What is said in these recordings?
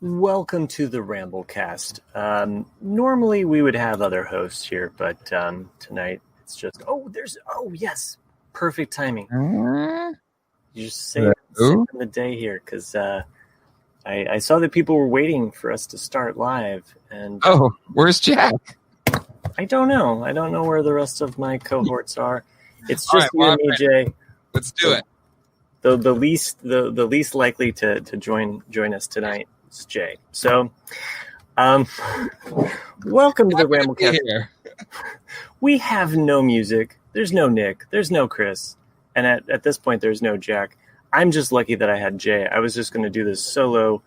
Welcome to the Ramblecast. Normally we would have other hosts here, but tonight it's just yes, perfect timing. You just say in the day here because I saw that people were waiting for us to start live. And where's Jack? I don't know. I don't know where the rest of my cohorts are. It's just you and me, Jay. Let's do it. The least likely to join us tonight is Jay. So, welcome to the Ramblecast. We have no music. There's no Nick. There's no Chris. And at this point, there's no Jack. I'm just lucky that I had Jay. I was just going to do this solo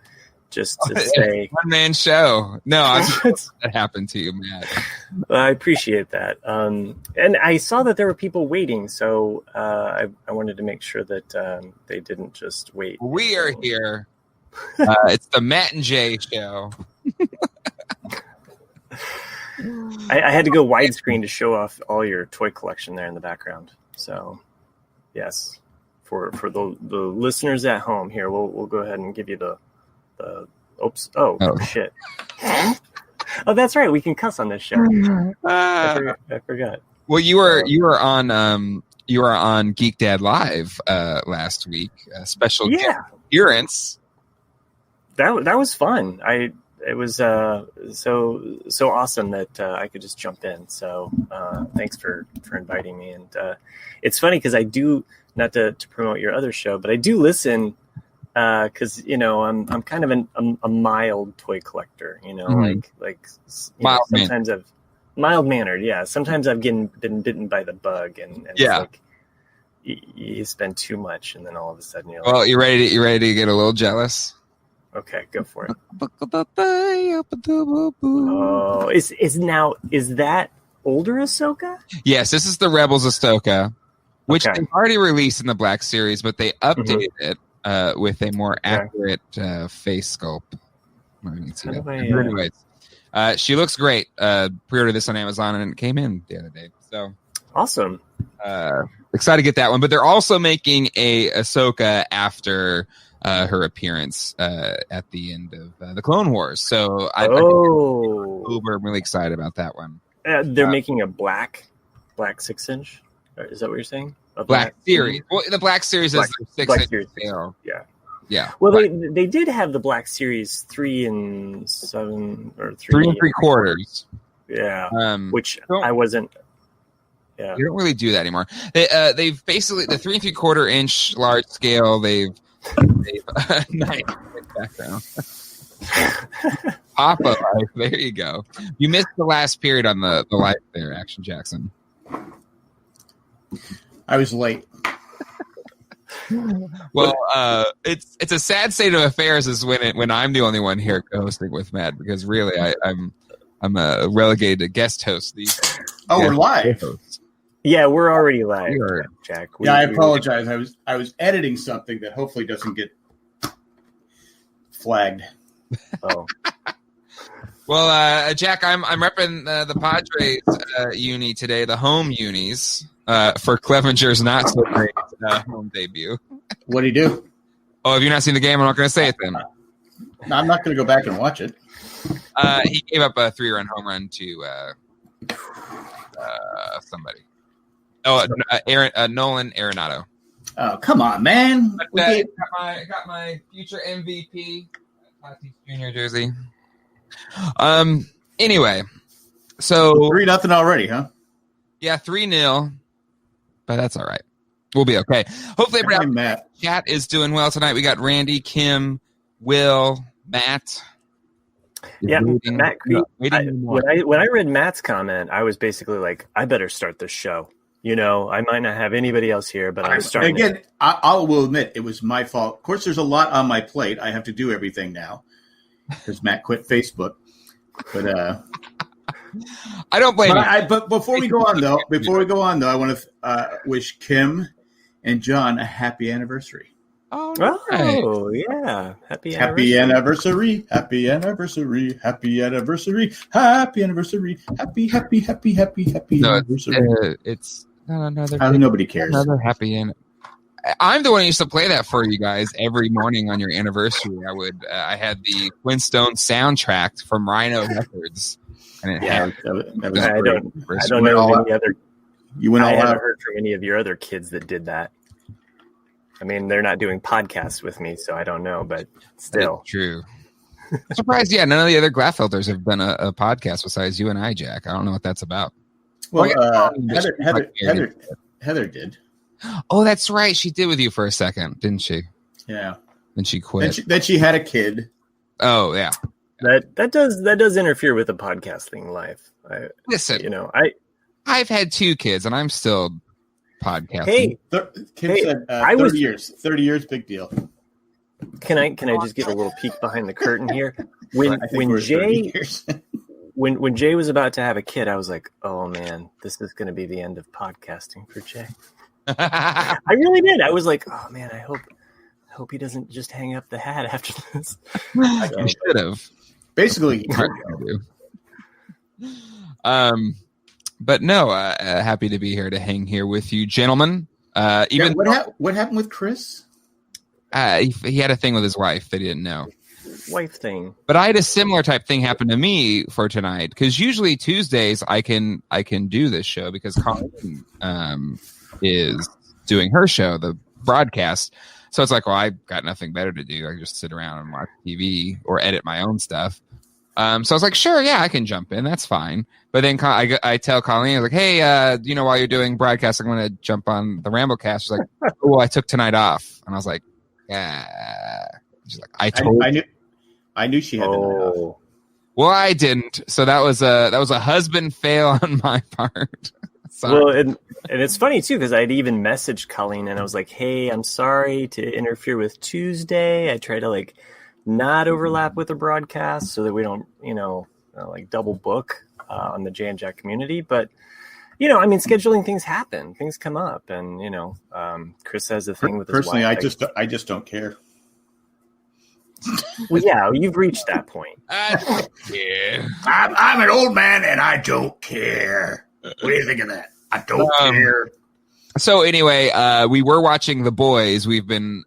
just to say... One-man show. No, that happened to you, Matt. I appreciate that. And I saw that there were people waiting, so I wanted to make sure that they didn't just wait. We are here. It's the Matt and Jay show. I had to go widescreen to show off all your toy collection there in the background. So, yes, for the listeners at home here, we'll go ahead and give you the shit. Oh, that's right. We can cuss on this show. I forgot. Well, you were on Geek Dad Live last week. A special guest appearance. That was fun. It was so awesome that I could just jump in. So thanks for inviting me. And it's funny because I do, not to promote your other show, but I do listen because I'm kind of a mild toy collector. Sometimes I've mild mannered. Yeah, sometimes I've been bitten by the bug, and it's like you spend too much, and then all of a sudden you're like, well, you ready to get a little jealous? Okay, go for it. Oh, is that older Ahsoka? Yes, this is the Rebels Ahsoka, which they've already released in the Black Series, but they updated it with a more accurate face sculpt. Anyways, she looks great. Pre-ordered this on Amazon, and it came in the other day. So awesome! Excited to get that one. But they're also making a Ahsoka after her appearance at the end of the Clone Wars. So I'm really excited about that one. They're making a black 6-inch. Is that what you're saying? A Black Series. Well, the Black Series is the 6-inch scale. Yeah. Well, they did have the Black Series 3 and 7 or 3 3/4. Yeah. Which I wasn't. Yeah. You don't really do that anymore. They've basically the 3 3/4-inch large scale. They've nice background. Papa life. There you go. You missed the last period on the life there, Action Jackson. I was late. Well, it's a sad state of affairs is when I'm the only one here hosting with Matt, because really I'm relegated to guest host these. We're live. Hosts. Yeah, we're already live, Jack. I apologize. I was editing something that hopefully doesn't get flagged. Oh. Well, Jack, I'm repping the Padres uni today, the home unis, for Clevenger's not so great home debut. What did he do? Oh, have you not seen the game? I'm not going to say it then. No, I'm not going to go back and watch it. He gave up a 3-run home run to somebody. Nolan Arenado. Oh, come on, man! Got my future MVP Tatis Jr. jersey. Anyway, so 3-0 already, huh? Yeah, 3-0, but that's all right. We'll be okay. Hopefully, Matt chat is doing well tonight. We got Randy, Kim, Will, Matt. Yeah, Matt. When I read Matt's comment, I was basically like, I better start this show. I might not have anybody else here, but I'm starting. Again, I will admit it was my fault. Of course, there's a lot on my plate. I have to do everything now because Matt quit Facebook. But I don't blame you. But before we go on, though, I want to wish Kim and John a happy anniversary. Oh, nice. Yeah. Happy anniversary. Happy anniversary. Happy anniversary. Happy anniversary. Happy anniversary. It's not another. Nobody cares. Another happy I'm the one who used to play that for you guys every morning on your anniversary. I had the Flintstone soundtrack from Rhino Records. And that was I great. don't know of any other. You went I all haven't out. heard from any of your other kids that did that. I mean, they're not doing podcasts with me, so I don't know, but still. True. I'm surprised, none of the other Glatfelders have done a podcast besides you and I, Jack. I don't know what that's about. Well, Heather did. Oh, that's right. She did with you for a second, didn't she? Yeah. Then she quit. Then she had a kid. Oh, yeah. That does interfere with the podcasting life. Listen, I've had 2 kids, and I'm still podcasting. Hey, Kim said 30 years. 30 years, big deal. Can I just get a little peek behind the curtain here? When Jay was about to have a kid, I was like, oh man, this is going to be the end of podcasting for Jay. I really did. I was like, oh man, I hope he doesn't just hang up the hat after this. I should have. Basically, but no, happy to be here to hang here with you, gentlemen. What happened with Chris? He had a thing with his wife that he didn't know. Wife thing. But I had a similar type thing happen to me for tonight, because usually Tuesdays I can do this show because Colleen is doing her show, the broadcast. So it's like, well, I've got nothing better to do. I can just sit around and watch TV or edit my own stuff. So I was like, sure, yeah, I can jump in. That's fine. But then I tell Colleen, I was like, hey, while you're doing broadcast, I'm going to jump on the Ramblecast. She's like, oh, I took tonight off. And I was like, yeah. She's like, I knew she had the night off. Well, I didn't. So that was a husband fail on my part. Well, and it's funny too, because I'd even messaged Colleen and I was like, hey, I'm sorry to interfere with Tuesday. I try to not overlap with the broadcast so that we don't, double book on the Jay and Jack community. But, scheduling things happen, things come up, and, Chris has a thing with his personally, wife. I just don't care. Well, yeah, you've reached that point. I don't care. I'm an old man and I don't care. What do you think of that? I don't care. So anyway, we were watching The Boys. We've been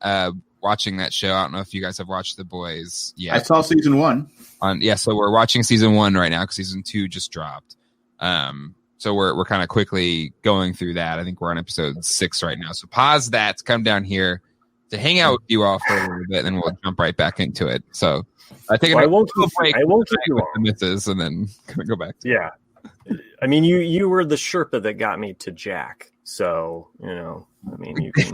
watching that show. I don't know if you guys have watched The Boys yet. I saw season 1. So we're watching season 1 right now because season 2 just dropped. So we're kind of quickly going through that. I think we're on episode 6 right now. So pause that, come down here to hang out with you all for a little bit, and then we'll jump right back into it. So I think I won't keep you with long. the misses, and then go back. Yeah. I mean, you were the Sherpa that got me to Jack. So, you can...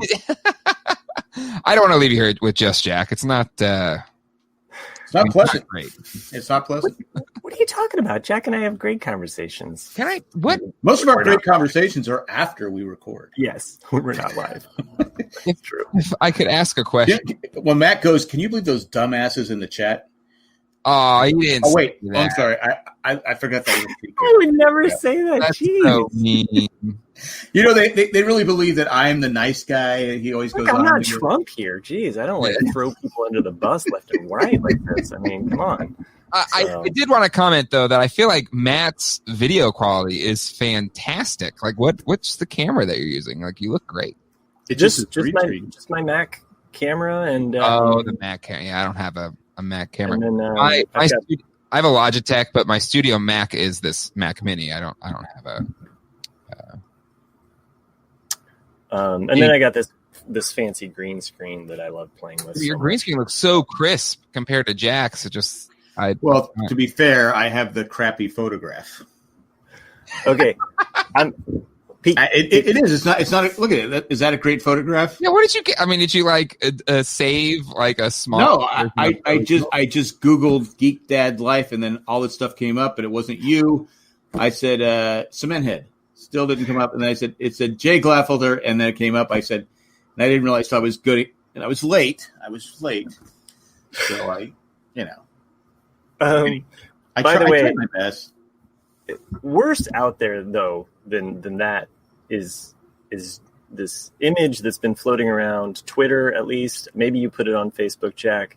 I don't want to leave you here with just Jack. It's not... It's not pleasant. Not great. It's not pleasant. What are you talking about? Jack and I have great conversations. Can I? What? Most of our great conversations are after we record. Yes, we're not live. It's true. If I could ask a question. When Matt goes, can you believe those dumbasses in the chat? Oh, he didn't. Oh, wait. Oh, I'm sorry. I forgot that was a secret. I would never say that. That's Jeez. so mean. They really believe that I'm the nice guy. He always goes. I'm not Trump here. Jeez, I don't throw people under the bus left and right like this. I mean, come on. I did want to comment though that I feel like Matt's video quality is fantastic. Like, what's the camera that you're using? Like, you look great. It's just my Mac camera and the Mac camera. Yeah, I don't have a Mac camera. And then, I have a Logitech, but my studio Mac is this Mac Mini. I don't have a. And then I got this fancy green screen that I love playing with. Your green screen looks so crisp compared to Jack's. To be fair, I have the crappy photograph. Okay, it is. It's not. Look at it. Is that a great photograph? Yeah. What did you get? I mean, did you save like a small? No, I just Googled Geek Dad Life, and then all this stuff came up, and it wasn't you. I said Cement Head. Still didn't come up, and then I said it said Jay Glaffelder, and then it came up. I said, and I didn't realize I was good, and I was late. So I tried my best. Worse out there though than that is this image that's been floating around Twitter, at least. Maybe you put it on Facebook, Jack.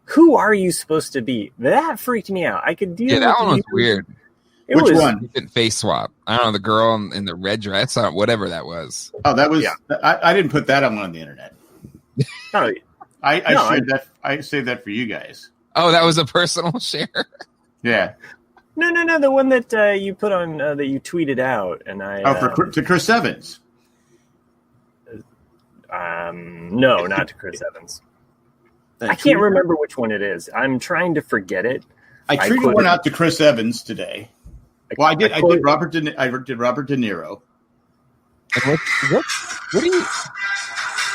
Who are you supposed to be? That freaked me out. I could deal. Yeah, that one was weird. Which one? Face swap. I don't know, the girl in the red dress, whatever that was. Oh, that was. Yeah. I didn't put that on the internet. Oh, I saved that for you guys. Oh, that was a personal share. Yeah. No. The one that you put on that you tweeted out, and to Chris Evans. No, not to Chris Evans. I can't remember which one it is. I'm trying to forget it. I tweeted one out to Chris Evans today. Well, I did Robert De Niro. What do you?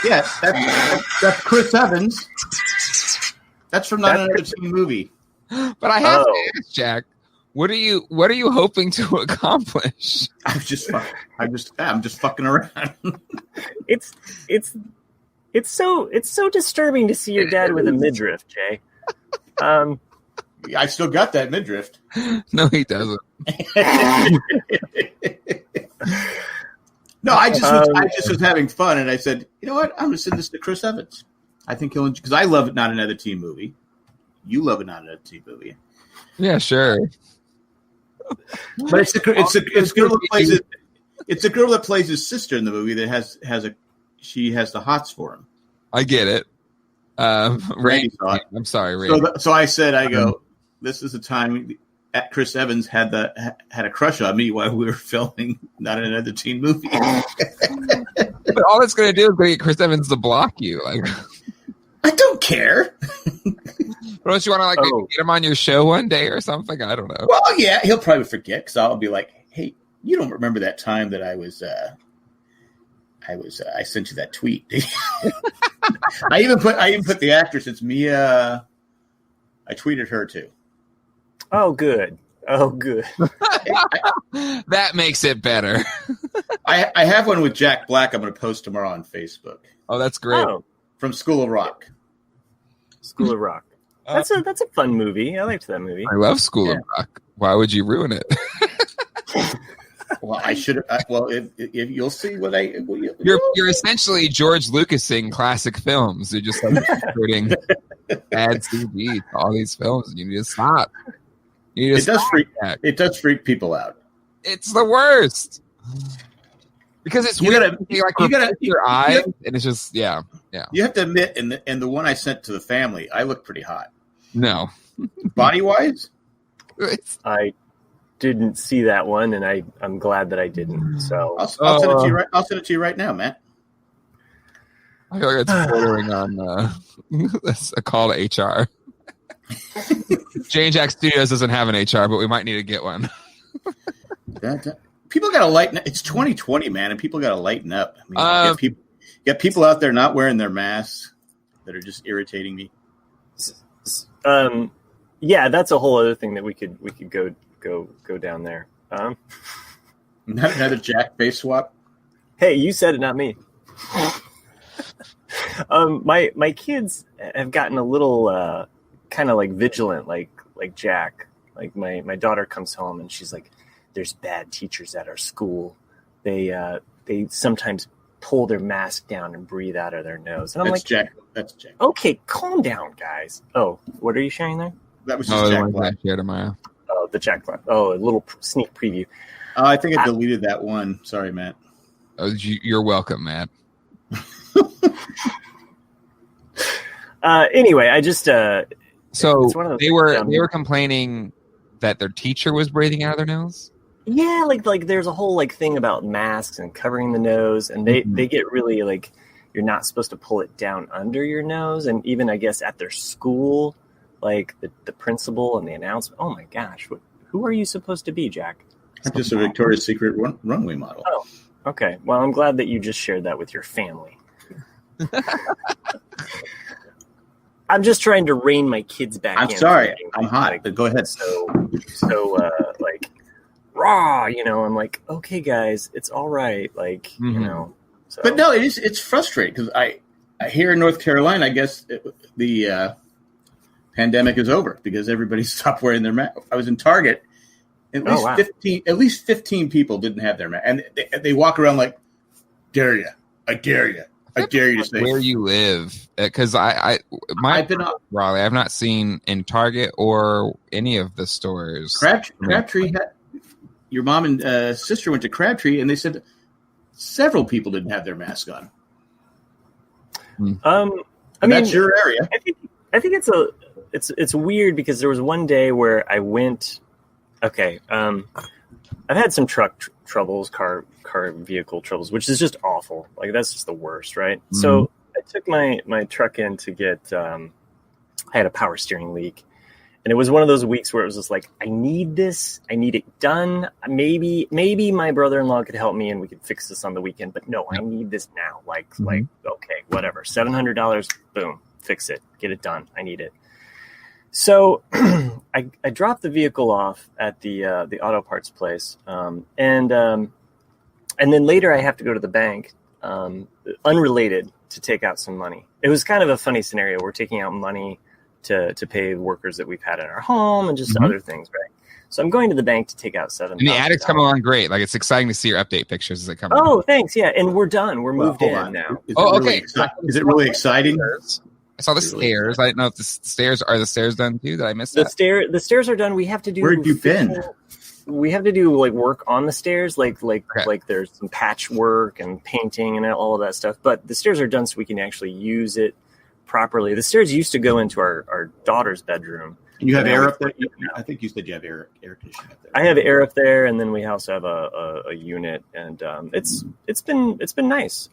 Yeah, that's Chris Evans. That's from Not Another Teen Movie. But I have to ask, Jack. What are you hoping to accomplish? I'm just fucking around. It's so disturbing to see your dad with a midriff, Jay. I still got that midriff. No, he doesn't. No, I just was having fun, and I said, you know what? I'm going to send this to Chris Evans. I think he'll, because I love Not Another Teen Movie. You love Not Another Teen Movie. Yeah, sure. But it's a girl that plays his sister in the movie that has the hots for him. I get it. Randy thought. I'm sorry, Randy. So I said, this is the time Chris Evans had a crush on me while we were filming Not Another Teen Movie. But all it's going to do is get Chris Evans to block you. Like, I don't care. Don't you want to get him on your show one day or something? I don't know. Well, yeah, he'll probably forget because I'll be like, "Hey, you don't remember that time that I sent you that tweet?" I even put the actress. It's Mia. I tweeted her too. Oh, good. That makes it better. I have one with Jack Black. I'm going to post tomorrow on Facebook. Oh, that's great. From School of Rock. School of Rock. That's a fun movie. I liked that movie. I love School of Rock. Why would you ruin it? Well, I should. If you'll see what I. You're essentially George Lucasing classic films. You're just like putting bad CD to all these films, and you need to stop. It does freak people out. It's the worst because it's weird. You gotta your eyes, and it's just yeah. You have to admit, in the one I sent to the family, I look pretty hot. No, body wise, I didn't see that one, and I'm glad that I didn't. So I'll send it to you right. I'll send it to you right now, Matt. I feel like it's bordering on a call to HR. J and Jack Studios doesn't have an HR, but we might need to get one. People got to lighten up. It's 2020, man, and people got to lighten up. I mean, get people out there not wearing their masks that are just irritating me. Yeah, that's a whole other thing that we could go down there. Not another Jack face swap. Hey, you said it, not me. My kids have gotten a little kind of like vigilant, like Jack. Like my daughter comes home and she's like, "There's bad teachers at our school. They sometimes pull their mask down and breathe out of their nose." And I'm Jack. That's Jack. Okay, calm down, guys. Oh, what are you sharing there? That was just Jack Black. Oh, the Jack Black. Oh, a little sneak preview. I think I deleted that one. Sorry, Matt. Oh, you're welcome, Matt. Anyway, I just so they were complaining that their teacher was breathing out of their nose. Yeah, like there's a whole thing about masks and covering the nose, and they get really you're not supposed to pull it down under your nose, and even I guess at their school, the principal and the announcement. Oh my gosh, who are you supposed to be, Jack? I'm just a Victoria's Secret runway model. Oh, okay. Well, I'm glad that you just shared that with your family. I'm just trying to rein my kids back in. I'm sorry. I'm hot. But go ahead. So raw, I'm like, okay, guys, it's all right. So. But no, it's frustrating because I here in North Carolina, I guess the pandemic is over because everybody stopped wearing their mask. I was in Target. At least 15 people didn't have their mask. And they walk around like, dare you. I dare you. I dare you to say where you live, because I've been Raleigh. I've not seen in Target or any of the stores. Crabtree your mom and sister went to Crabtree, and they said several people didn't have their mask on. I mean, that's your area. I think it's weird because there was one day where I went. Okay, I've had some truck troubles, car vehicle troubles, which is just awful. Like that's just the worst, right? Mm-hmm. So I took my truck in to get. I had a power steering leak, and it was one of those weeks where it was just like, I need this. I need it done. Maybe my brother-in-law could help me and we could fix this on the weekend. But no, I need this now. Like okay, whatever. $700. Boom, fix it. Get it done. I need it. So I dropped the vehicle off at the auto parts place, and then later I have to go to the bank, unrelated, to take out some money. It was kind of a funny scenario. We're taking out money to pay the workers that we've had in our home and just other things, right? So I'm going to the bank to take out $7,000. And the attic's coming along great. Like it's exciting to see your update pictures as they come. Oh, thanks. Yeah, and we're done. We're moved in now. Okay. Is it really exciting? I saw the stairs. I didn't know if the stairs done too. Did I miss that? The stairs are done. We have to do. Where have you been? We have to do like work on the stairs, like there's some patchwork and painting and all of that stuff. But the stairs are done, so we can actually use it properly. The stairs used to go into our daughter's bedroom. And you have air up there. I think you said you have air conditioning up there. I have air up there, and then we also have a unit, and it's been nice.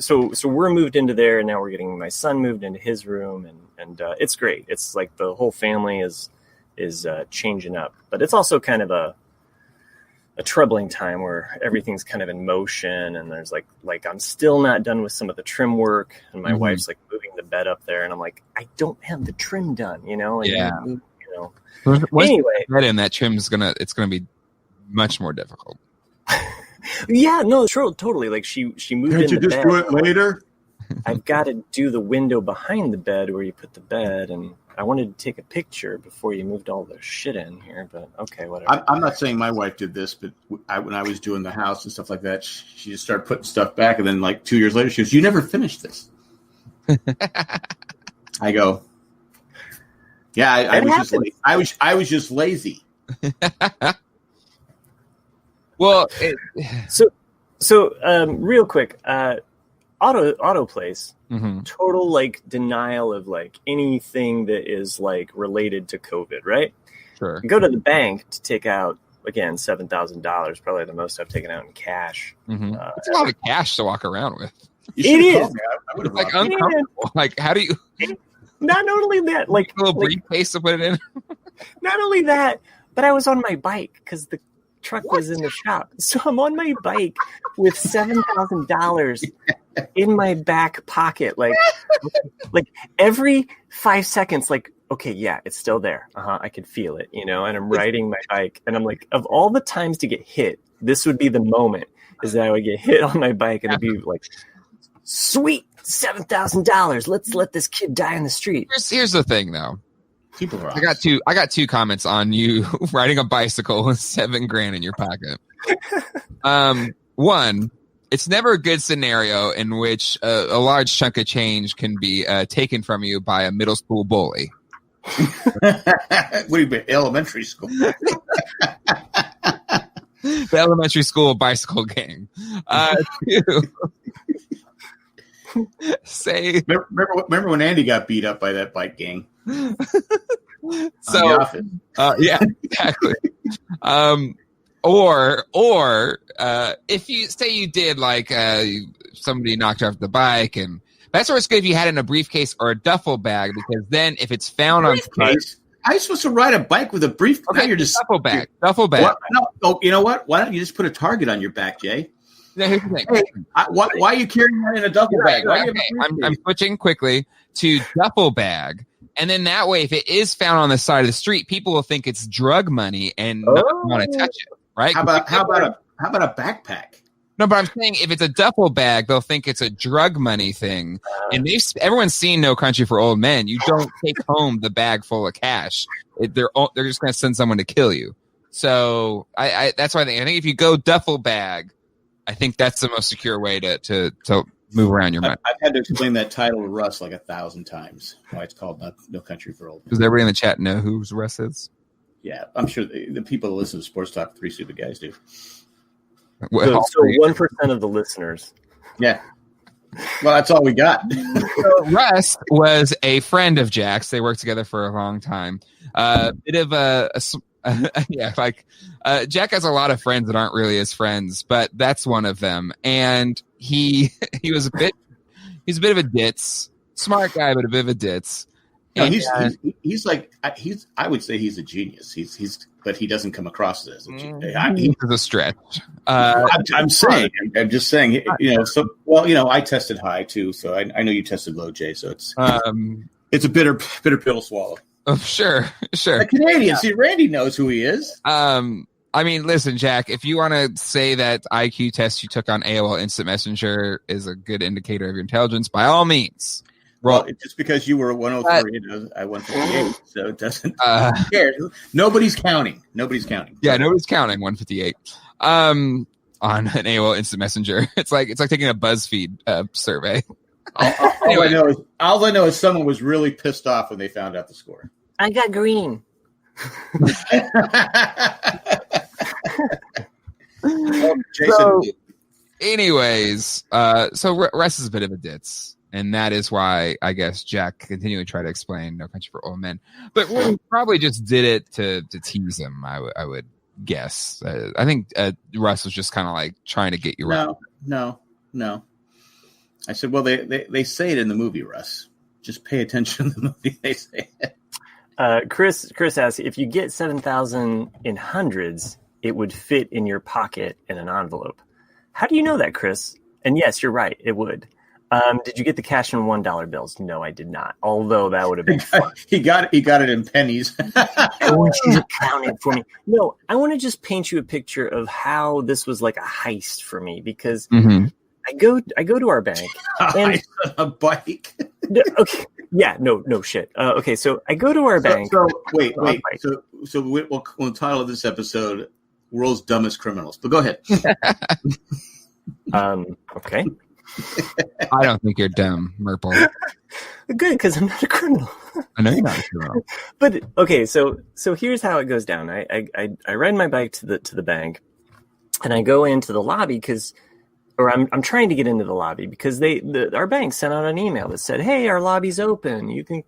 So we're moved into there, and now we're getting my son moved into his room, and it's great. It's like the whole family is changing up, but it's also kind of a troubling time where everything's kind of in motion, and there's like I'm still not done with some of the trim work, and my wife's like moving the bed up there, and I'm like, I don't have the trim done, And anyway, and that trim's gonna be much more difficult. Yeah, no, totally. Like she moved in the bed. Can't you just do it later? I've got to do the window behind the bed where you put the bed, and I wanted to take a picture before you moved all the shit in here, but okay, whatever. I'm not saying my wife did this, but when I was doing the house and stuff like that, she just started putting stuff back, and then like 2 years later, she goes, "You never finished this." I go, "Yeah, I was just lazy." Well, so real quick, auto place, total like denial of like anything that is like related to COVID, right? Sure. Go to the bank to take out again $7,000, probably the most I've taken out in cash. It's a lot of cash to walk around with. It is. It's like uncomfortable. Like, how do you? Not only that, like a little briefcase to put it in. Not only that, but I was on my bike because the truck was in the shop, so I'm on my bike with $7,000 in my back pocket, like every 5 seconds, like, okay, yeah, it's still there, I can feel it, and I'm riding my bike, and I'm like, of all the times to get hit, this would be the moment, is that I would get hit on my bike, and it'd be like, sweet, $7,000, let's let this kid die in the street. Here's the thing, though. I got two comments on you riding a bicycle with $7,000 in your pocket. One, it's never a good scenario in which a large chunk of change can be taken from you by a middle school bully. What do you mean, elementary school? The elementary school bicycle gang. Remember when Andy got beat up by that bike gang? So yeah, exactly. Or if you say you did like somebody knocked off the bike, and that's where it's good if you had it in a briefcase or a duffel bag, because then if it's found on briefcase, how are you supposed to ride a bike with a briefcase? Okay, you're just duffel bag. No, you know what? Why don't you just put a target on your back, Jay? Now, here's the thing. Hey, why are you carrying that in a duffel bag? I'm switching quickly to duffel bag. And then that way, if it is found on the side of the street, people will think it's drug money and not want to touch it, right? How about a backpack? No, but I'm saying if it's a duffel bag, they'll think it's a drug money thing. And everyone's seen No Country for Old Men. You don't take home the bag full of cash. They're just going to send someone to kill you. So that's why I think if you go duffel bag, I think that's the most secure way to move around your mind. I've had to explain that title to Russ like 1,000 times. Why it's called No Country for Old Men. Does everybody in the chat know who Russ is? Yeah, I'm sure the people that listen to Sports Talk, 3 Stupid Guys do. So 1% of the listeners. Yeah. Well, that's all we got. So Russ was a friend of Jack's. They worked together for a long time. Bit of Jack has a lot of friends that aren't really his friends, but that's one of them. And he's a bit of a ditz, smart guy, but a bit of a ditz. No, I would say he's a genius. But he doesn't come across as a genius. He's a stretch. I'm just saying, I tested high too, so I know you tested low, Jay. So it's a bitter pill to swallow. Oh, sure. A Canadian. See, Randy knows who he is. I mean, listen, Jack, if you want to say that IQ test you took on AOL Instant Messenger is a good indicator of your intelligence, by all means. Well, just because you were 103, I 158, so it doesn't care. Nobody's counting. Yeah, nobody's counting 158 on an AOL Instant Messenger. It's like taking a BuzzFeed survey. All I know is someone was really pissed off when they found out the score. I got green. So, anyways, so Russ is a bit of a ditz. And that is why I guess Jack continually tried to explain No Country for Old Men, but we probably just did it to tease him. I would guess. I think Russ was just kind of like trying to get you right. No. I said, well, they say it in the movie, Russ. Just pay attention to the movie. They say it. Chris asks, if you get 7,000 in hundreds, it would fit in your pocket in an envelope. How do you know that, Chris? And yes, you're right. It would. Did you get the cash in $1 bills? No, I did not. Although that would have been fun. He got it in pennies. I want you to count it for me. No, I want to just paint you a picture of how this was like a heist for me because I go to our bank and a bike. Okay, no shit. Okay, so I go to our bank. So wait. So we'll title this episode "World's Dumbest Criminals." But go ahead. Okay. I don't think you're dumb, Merple. Good, because I'm not a criminal. I know you're not a criminal. But okay, so here's how it goes down. I ride my bike to the bank, and I go into the lobby I'm trying to get into the lobby because our bank sent out an email that said, "Hey, our lobby's open. You can,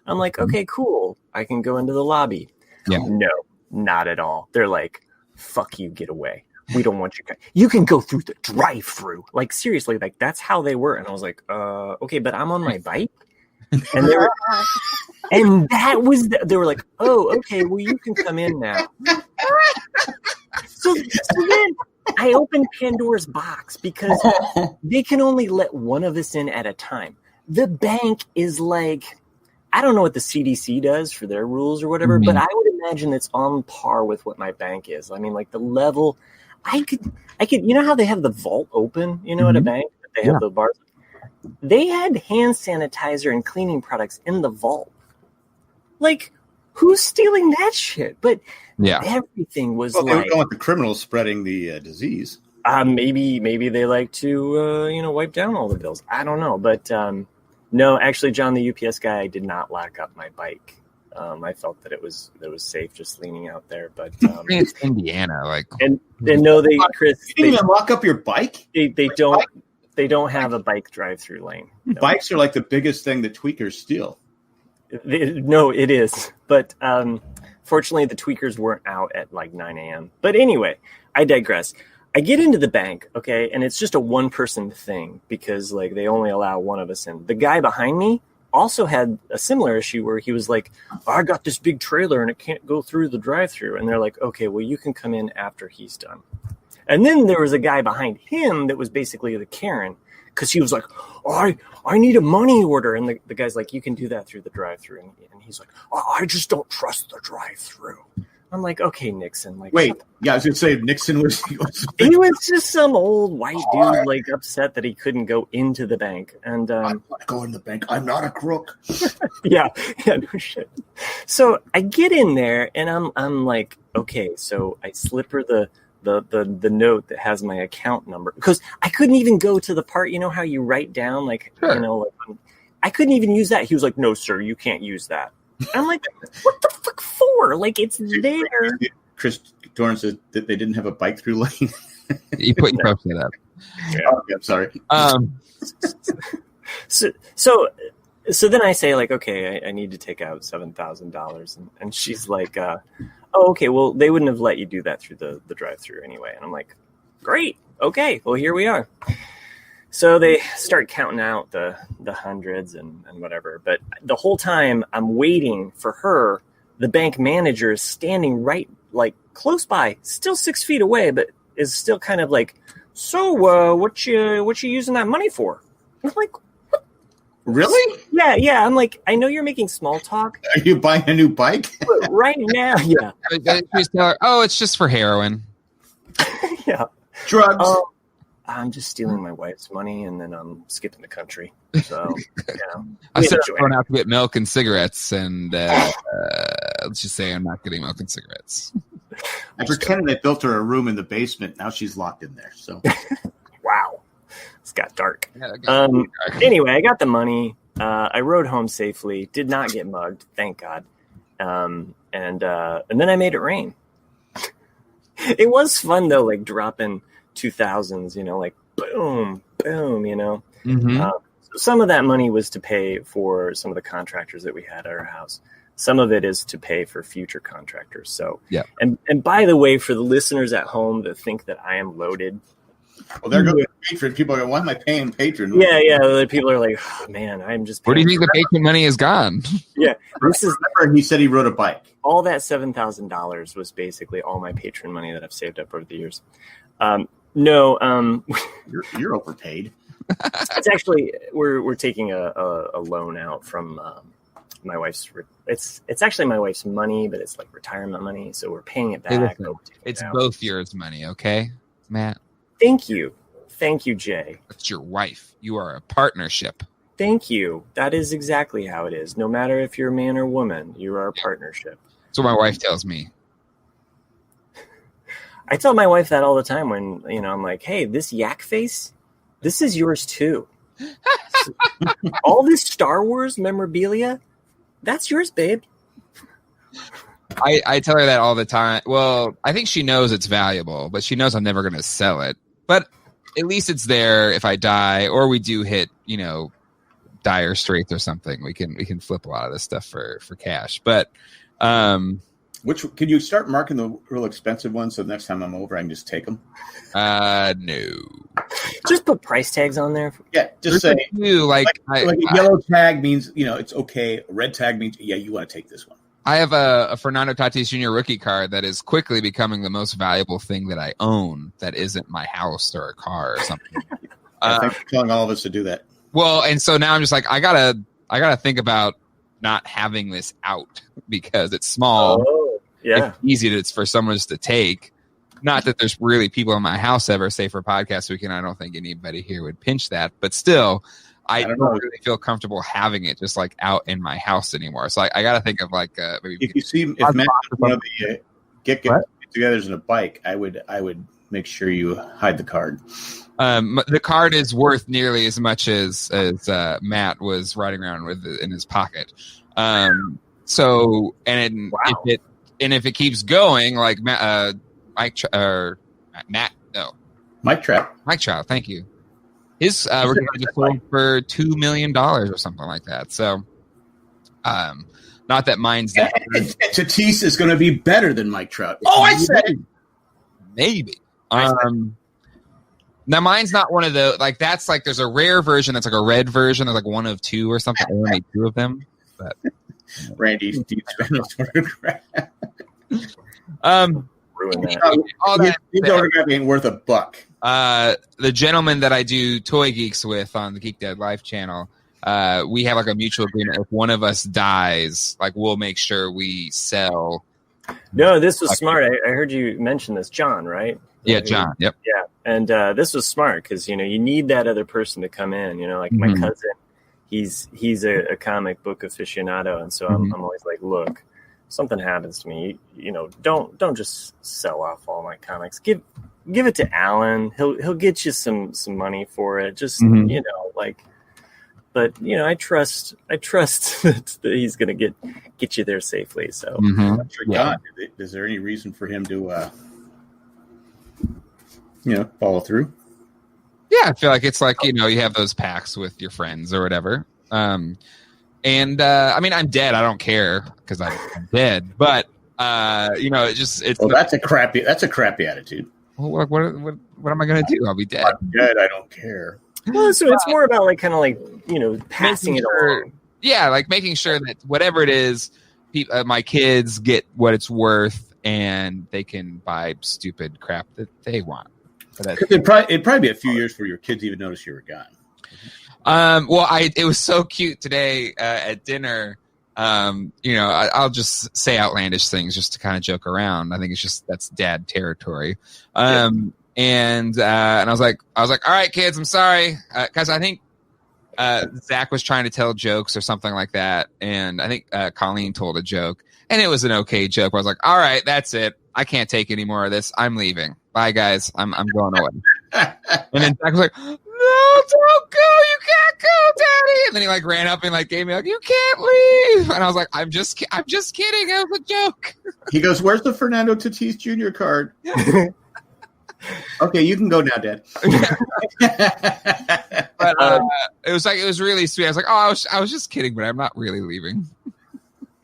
I'm like, okay, cool. I can go into the lobby." Yeah. No, not at all. They're like, "Fuck you, get away. We don't want you. You can go through the drive-through." Like, seriously, like that's how they were. And I was like, okay, but I'm on my bike. And they were, they were like, "Oh, okay, well, you can come in now." So then I opened Pandora's box because they can only let one of us in at a time. The bank is like, I don't know what the CDC does for their rules or whatever, but I would imagine it's on par with what my bank is. I mean, like the level. I could, you know how they have the vault open, at a bank? They have the bars. They had hand sanitizer and cleaning products in the vault. Like, who's stealing that shit? But everything was they don't want the criminals spreading the disease. Maybe they like to, wipe down all the bills. I don't know. But no, actually, John, the UPS guy, I did not lock up my bike. I felt that it was safe just leaning out there, but it's Indiana, like, and no, Chris, you didn't even lock up your bike. They don't have a bike drive-through lane. No. Bikes are like the biggest thing that tweakers steal. No, it is, but fortunately, the tweakers weren't out at like 9 a.m. But anyway, I digress. I get into the bank, okay, and it's just a one-person thing because like they only allow one of us in. The guy behind me also had a similar issue where he was like, "I got this big trailer and it can't go through the drive-thru." And they're like, "Okay, well, you can come in after he's done." And then there was a guy behind him that was basically the Karen because he was like, "Oh, I need a money order." And the guy's like, "You can do that through the drive-thru." And he's like, "Oh, I just don't trust the drive-thru." I'm like, "Okay, Nixon." Like, wait, I was going to say Nixon was. He was just some old white dude, like upset that he couldn't go into the bank. And I want to go in the bank. I'm not a crook. yeah, no shit. So I get in there, and I'm like, okay. So I slip her the note that has my account number because I couldn't even go to the part. You know how you write down, like, I couldn't even use that. He was like, "No, sir, you can't use that." I'm like, "What the fuck for?" sure, like it's there. Chris Dorn said that they didn't have a bike through lane. You posted that. Yeah. Oh, I'm sorry. So then I say, like, okay, I need to take out $7,000, and she's like, oh, okay, well, they wouldn't have let you do that through the drive-through anyway. And I'm like, great, okay, well, here we are. So they start counting out the hundreds and whatever, but the whole time I'm waiting for her, the bank manager is standing right, like, close by, still 6 feet away, but is still kind of like, so what you using that money for? I'm like, what? Really? Yeah. I'm like, I know you're making small talk. Are you buying a new bike? But right now, yeah. Oh, it's just for heroin. Yeah. Drugs. I'm just stealing my wife's money, and then I'm skipping the country. So, I said I'm going out to get milk and cigarettes, and let's just say I'm not getting milk and cigarettes. I pretended I built her a room in the basement. Now she's locked in there. So, wow, it's got dark. Yeah, dark. Anyway, I got the money. I rode home safely. Did not get mugged, thank God. And then I made it rain. It was fun though, like dropping 2000s. Like boom, boom. Mm-hmm. Some of that money was to pay for some of the contractors that we had at our house. Some of it is to pay for future contractors. So, yeah. And by the way, for the listeners at home that think that I am loaded. Well, there goes the patron. People are like, why am I paying patron? Yeah. People are like, oh, man, I'm just paying. Where do you think the patron money is gone? Yeah. Remember, he said he rode a bike. All that $7,000 was basically all my patron money that I've saved up over the years. No. You're overpaid. It's actually, we're taking a loan out from my wife's. It's actually my wife's money, but it's like retirement money, so we're paying it back. It's both yours money, okay, Matt? Thank you, Jay. That's your wife. You are a partnership. Thank you. That is exactly how it is. No matter if you're a man or woman, you are a partnership. That's what my wife tells me. I tell my wife that all the time when I'm like, hey, this yak face, this is yours too. All this Star Wars memorabilia, that's yours, babe. I tell her that all the time. Well, I think she knows it's valuable, but she knows I'm never going to sell it. But at least it's there if I die or we do hit, dire straits or something. We can flip a lot of this stuff for cash. But which could you start marking the real expensive ones so the next time I'm over I can just take them? No. Just put price tags on there. Yeah, just say like a yellow tag means it's okay. A red tag means you want to take this one. I have a Fernando Tatis Jr. rookie card that is quickly becoming the most valuable thing that I own that isn't my house or a car or something. Thanks for telling all of us to do that. Well, and so now I'm just like, I gotta think about not having this out because it's small. Oh, yeah. It's easy for someone just to take. Not that there's really people in my house ever, say for podcast weekend. I don't think anybody here would pinch that, but still, I don't really feel comfortable having it just like out in my house anymore. So I got to think of like maybe if Matt one of the get-togethers in a bike, I would make sure you hide the card. The card is worth nearly as much as Matt was riding around with in his pocket. If it keeps going, like Mike Trout, thank you. His we're going to sold for $2 million or something like that. So, not that mine's that. Tatis is going to be better than Mike Trout. Oh, I said it. Maybe. Now mine's not one of the like. That's like there's a rare version that's like a red version. There's like one of two or something. I only made two of them. But Randy, ruin that. All that these autographs ain't worth $1. The gentleman that I do Toy Geeks with on the Geek Dead Life channel, we have like a mutual agreement. If one of us dies, like we'll make sure we sell. No, this was smart. I heard you mention this, John, right? Yeah, John. Yep. Yeah, and this was smart because you need that other person to come in. Like my cousin, he's a comic book aficionado, and so I'm always like, look, something happens to me, don't just sell off all my comics. Give it to Alan. He'll get you some money for it. Just but I trust that he's going to get you there safely. So, God, is there any reason for him to, follow through? Yeah, I feel like it's like you have those pacts with your friends or whatever. I'm dead. I don't care because I'm dead. But it's. Well, that's a crappy attitude. Well, what am I going to do? I'll be dead. I'm dead. I don't care. Well, so it's more about passing it along. Yeah, like making sure that whatever it is, my kids get what it's worth, and they can buy stupid crap that they want. It'd probably be a few years before your kids even notice you were gone. It was so cute today at dinner. I'll just say outlandish things just to kind of joke around. I think that's dad territory. And I was like, all right, kids, I'm sorry. Cause I think, Zach was trying to tell jokes or something like that. And I think, Colleen told a joke and it was an okay joke. I was like, all right, that's it. I can't take any more of this. I'm leaving. Bye guys. I'm going away. And then Zach was like, no, don't go. You can't go, Daddy. And then he ran up and gave me you can't leave. And I was like, I'm just kidding. It was a joke. He goes, where's the Fernando Tatis Jr. card? Okay, you can go now, Dad. But it was really sweet. I was like, I was just kidding, but I'm not really leaving.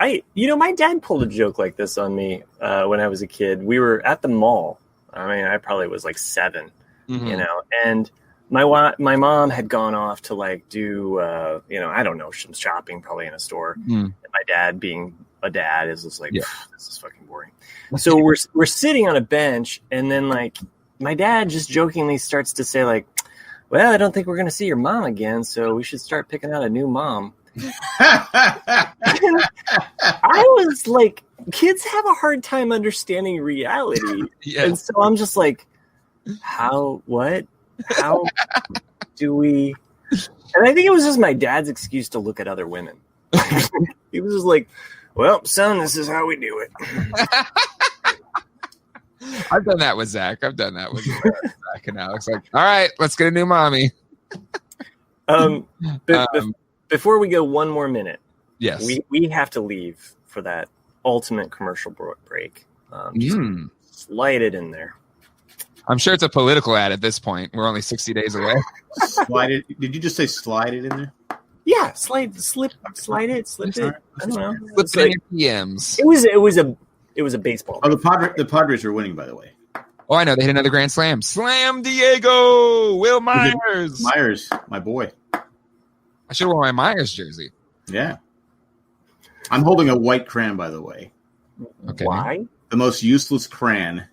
My dad pulled a joke like this on me when I was a kid. We were at the mall. I probably was 7, and my mom had gone off to do I don't know, some shopping probably in a store. And my dad, being a dad, is just this is fucking boring. So we're sitting on a bench, and then my dad just jokingly starts to say well, I don't think we're going to see your mom again, so we should start picking out a new mom. I was like, kids have a hard time understanding reality. Yes. And so I'm just like, how do we? And I think it was just my dad's excuse to look at other women. He was just like, well, son, this is how we do it. I've done that with Zach. I've done that with Zach and Alex. All right, let's get a new mommy. Before we go one more minute, yes, we have to leave for that ultimate commercial break. Slide it in there. I'm sure it's a political ad at this point. We're only 60 days away. Slide it. Did you just say slide it in there? Yeah, slip it. I don't know. Slip it in your PMs. It was a baseball. Oh, the Padres are winning, by the way. Oh, I know. They hit another grand slam. Slam Diego! Will Myers! Myers, my boy. I should have worn my Myers jersey. Yeah. I'm holding a white crayon, by the way. Okay. Why? The most useless crayon.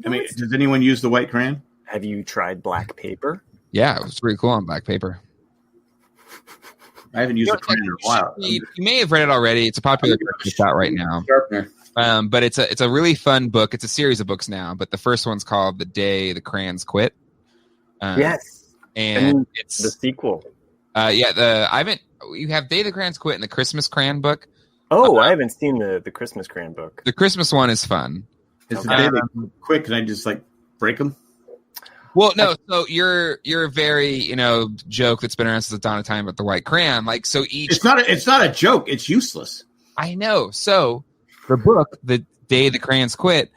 Does anyone use the white crayon? Have you tried black paper? Yeah, it was pretty cool on black paper. I haven't used a crayon in a while. You may have read it already. It's a popular book that's out right now. But it's a really fun book. It's a series of books now, but the first one's called The Day the Crayons Quit. Yes. And it's the sequel. You have Day the Crayons Quit and the Christmas Crayon book. Oh, I haven't seen the Christmas Crayon book. The Christmas one is fun. Is the day they quit? Can I just break them? Well, no. So you're very joke that's been around since the dawn of time about the white crayon. It's not a joke. It's useless. I know. So the book, The Day the Crayons Quit,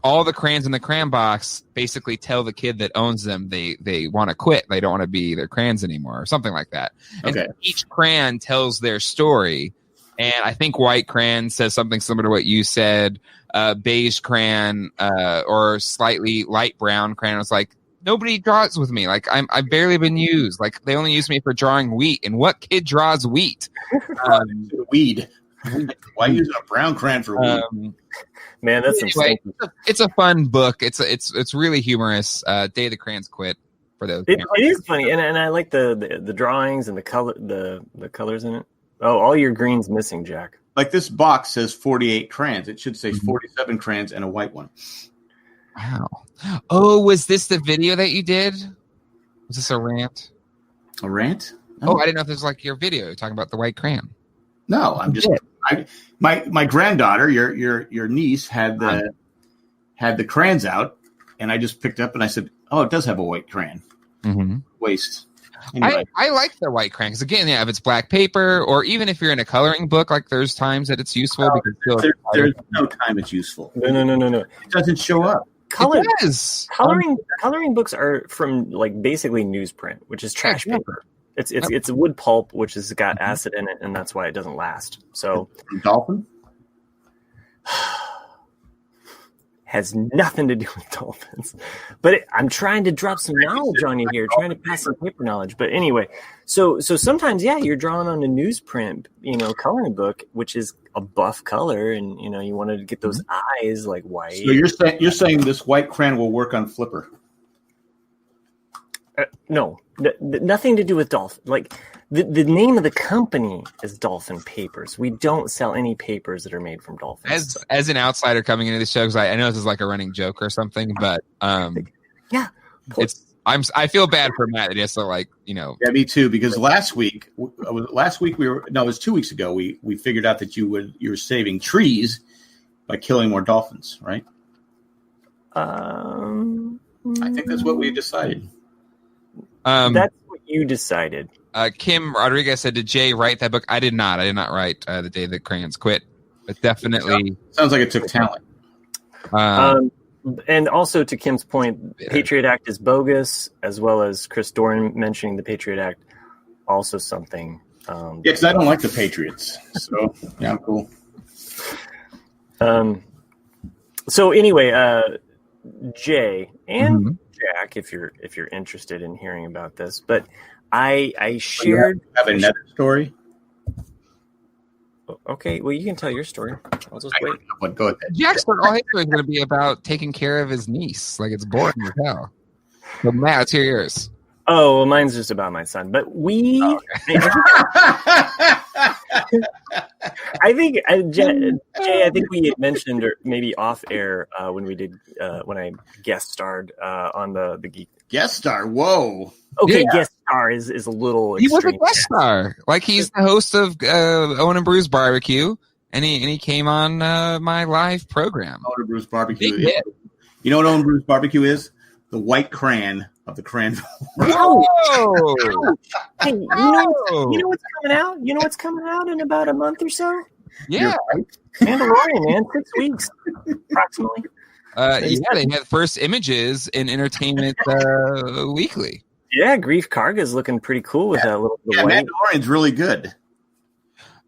all the crayons in the crayon box basically tell the kid that owns them they want to quit. They don't want to be their crayons anymore, or something like that. Okay. And each crayon tells their story. And I think white crayon says something similar to what you said. Beige crayon or slightly light brown crayon was nobody draws with me. I've barely been used. They only use me for drawing wheat. And what kid draws wheat? Weed. Why use a brown crayon for weed? Man, that's it's a fun book. It's really humorous. Day the Crayons Quit for those. It is funny, and I like the drawings and the colors in it. Oh, all your green's missing, Jack. This box says 48 crayons. It should say 47 crayons and a white one. Wow. Oh, was this the video that you did? Was this a rant? A rant? Oh, I didn't know if this was your video talking about the white crayon. No, I'm just my granddaughter, your niece had the crayons out, and I just picked up and I said, "Oh, it does have a white crayon." Mm-hmm. Waste. Anyway. I like the white crayon because again, if it's black paper, or even if you're in a coloring book, like there's times that it's useful because there's no time it's useful. No. It doesn't show up. Coloring books are from like basically newsprint, which is trash paper. It's a wood pulp, which has got acid in it, and that's why it doesn't last. So, dolphin has nothing to do with dolphins. But I'm trying to drop some knowledge on you here, trying to pass some paper knowledge. But anyway, so sometimes, you're drawing on a newsprint, coloring book, which is a buff color, and you wanted to get those eyes like white. So you're saying this white crayon will work on Flipper? No, nothing to do with dolphin. Like the name of the company is Dolphin Papers. We don't sell any papers that are made from dolphins. As an outsider coming into the show, because I know this is like a running joke or something, but I feel bad for Matt. It is so Yeah, me too. Because last week it was 2 weeks ago. We figured out that you were saving trees by killing more dolphins, right? I think that's what we decided. That's what you decided. Kim Rodriguez said, "Did Jay write that book?" I did not. I did not write The Day That Crayons Quit, but definitely sounds like it took talent. And also to Kim's point, Patriot Act is bogus, as well as Chris Doran mentioning the Patriot Act, also something. Because I don't like the Patriots, so yeah, I'm cool. So anyway, Jay and Jack, if you're interested in hearing about this, but I shared. Have another story? Okay, well, you can tell your story. I'll just wait. Go ahead. Jack's all his story is going to be about taking care of his niece. Like, it's boring as hell. So, Matt, let's hear yours. Oh, well, mine's just about my son. But we... Oh, okay. I think, Jay, I think we had mentioned, or maybe off air, when we did, when I guest starred on the Geek. Guest star? Whoa. Okay, yeah. Guest star is a little extreme. He was a guest star. Like, he's the host of Owen and Bruce Barbecue, and he came on my live program. Owen and Bruce Barbecue. You know what Owen and Bruce Barbecue is? The white crayon of the crayon. Oh! Hey, you know what's coming out? You know what's coming out in about a month or so? Yeah. Mandalorian, man. 6 weeks, approximately. They had first images in Entertainment Weekly. Yeah, Grief Karga is looking pretty cool with that little white. Mandalorian's really good.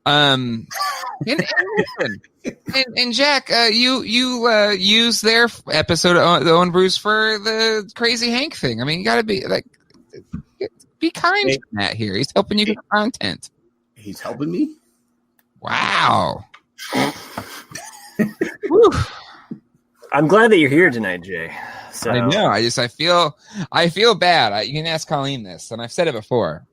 And Jack, you use their episode of Owen Bruce for the Crazy Hank thing. I mean, you got to be kind to Matt here. He's helping you get content. He's helping me. Wow. I'm glad that you're here tonight, Jay. So I know. I feel bad. You can ask Colleen this, and I've said it before,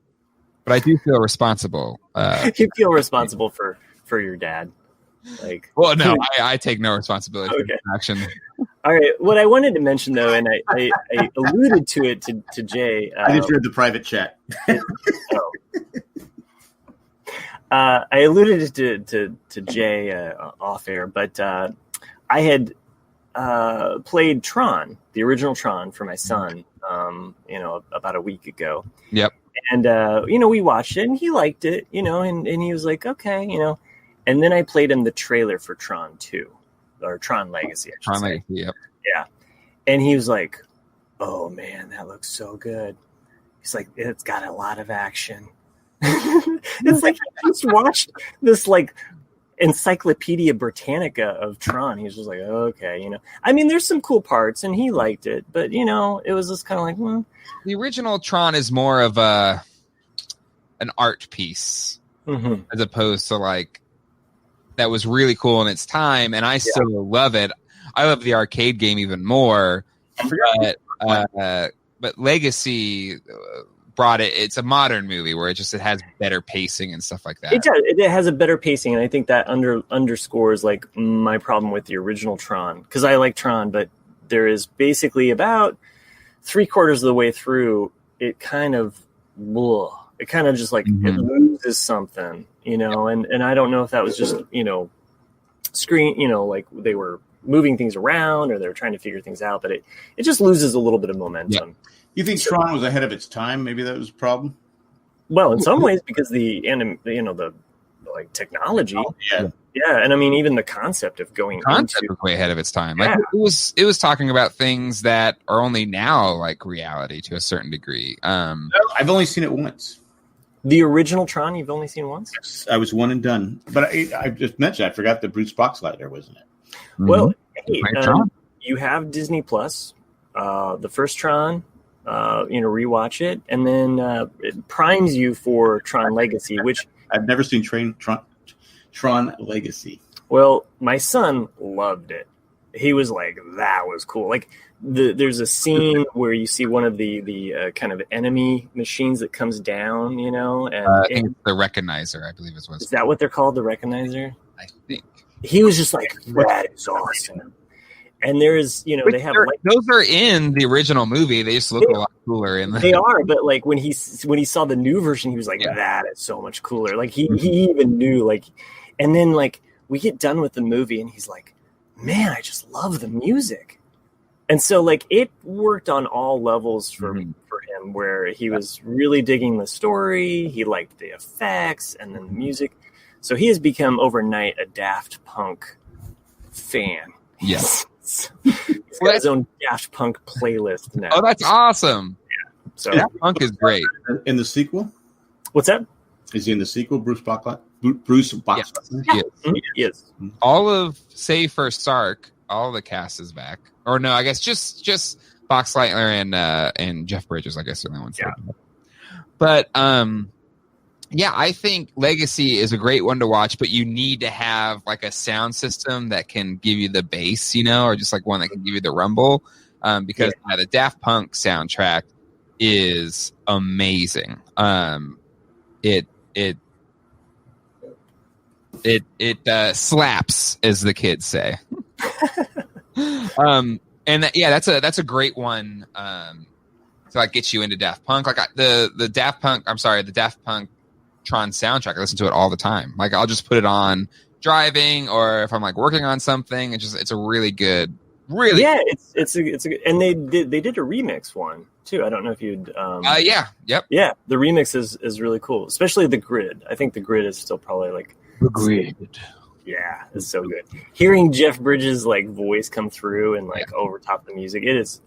but I do feel responsible. You feel responsible for your dad. Well, no, I take no responsibility for the action. All right. What I wanted to mention, though, and I alluded to it to Jay. I just read the private chat. I alluded to Jay off air, but I had played Tron, the original Tron, for my son. About a week ago. Yep. And we watched it, and he liked it. And he was like, okay, And then I played him the trailer for Tron 2, or Tron Legacy. Tron Legacy, yep. Yeah. And he was like, oh, man, that looks so good. He's like, it's got a lot of action. It's like I just watched this, Encyclopedia Britannica of Tron. He was just like, okay, I mean, there's some cool parts, and he liked it. But, it was just kind of like, The original Tron is more of an art piece as opposed to, that was really cool in its time, and I still love it. I love the arcade game even more, but Legacy brought it. It's a modern movie where it has better pacing and stuff like that. It does. It has a better pacing, and I think that underscores my problem with the original Tron, because I like Tron, but there is basically about 3/4 of the way through, it kind of just it loses something. And I don't know if that was just, screen, they were moving things around or they were trying to figure things out, but it just loses a little bit of momentum. You think Tron was ahead of its time? Maybe that was a problem. Well, in some ways, because the technology. Oh, yeah. Yeah, and I mean, even the concept of going was way ahead of its time. Like it was talking about things that are only now like reality to a certain degree. I've only seen it once. The original Tron, you've only seen once? I was one and done. But I just mentioned, I forgot that Bruce Boxleitner was in it. Well, hey, you have Disney Plus, the first Tron. Rewatch it, and then it primes you for Tron Legacy, which I've never seen Tron Legacy. Well, my son loved it. He was like, "That was cool." Like there's a scene where you see one of the kind of enemy machines that comes down, and I think the Recognizer, I believe is that what they're called, the Recognizer? I think he was just like, "That is awesome." And there's, they have those are in the original movie. They just look a lot cooler in They are, but like when he saw the new version, he was like, "That is so much cooler." Like he even knew, like, and then like we get done with the movie, and he's like, "Man, I just love the music." And so like it worked on all levels for him, where he was really digging the story, he liked the effects, and then the music. So he has become overnight a Daft Punk fan. Yes. He's got his own Daft Punk playlist now. Oh, that's awesome. Yeah. So Daft Punk is great. In the sequel? What's that? Is he in the sequel, Bruce Boxleitner? Bruce Boxleitner? Yes. Yes. All of, save for Sark, all the cast is back. Or no, I guess just Boxleitner and Jeff Bridges, I guess, are the only ones. Yeah. But yeah, I think Legacy is a great one to watch, but you need to have like a sound system that can give you the bass, or just like one that can give you the rumble, because the Daft Punk soundtrack is amazing. It slaps, as the kids say. That's a great one to like get you into Daft Punk. Like the Daft Punk Tron soundtrack, I listen to it all the time. Like I'll just put it on driving, or if I'm like working on something, it's a really good, it's a good, and they did a remix one too. I don't know if you'd the remix is really cool, especially the grid. I think the grid is still probably like the grid. Yeah, it's so good. Hearing Jeff Bridges' like voice come through and like over top the music, it is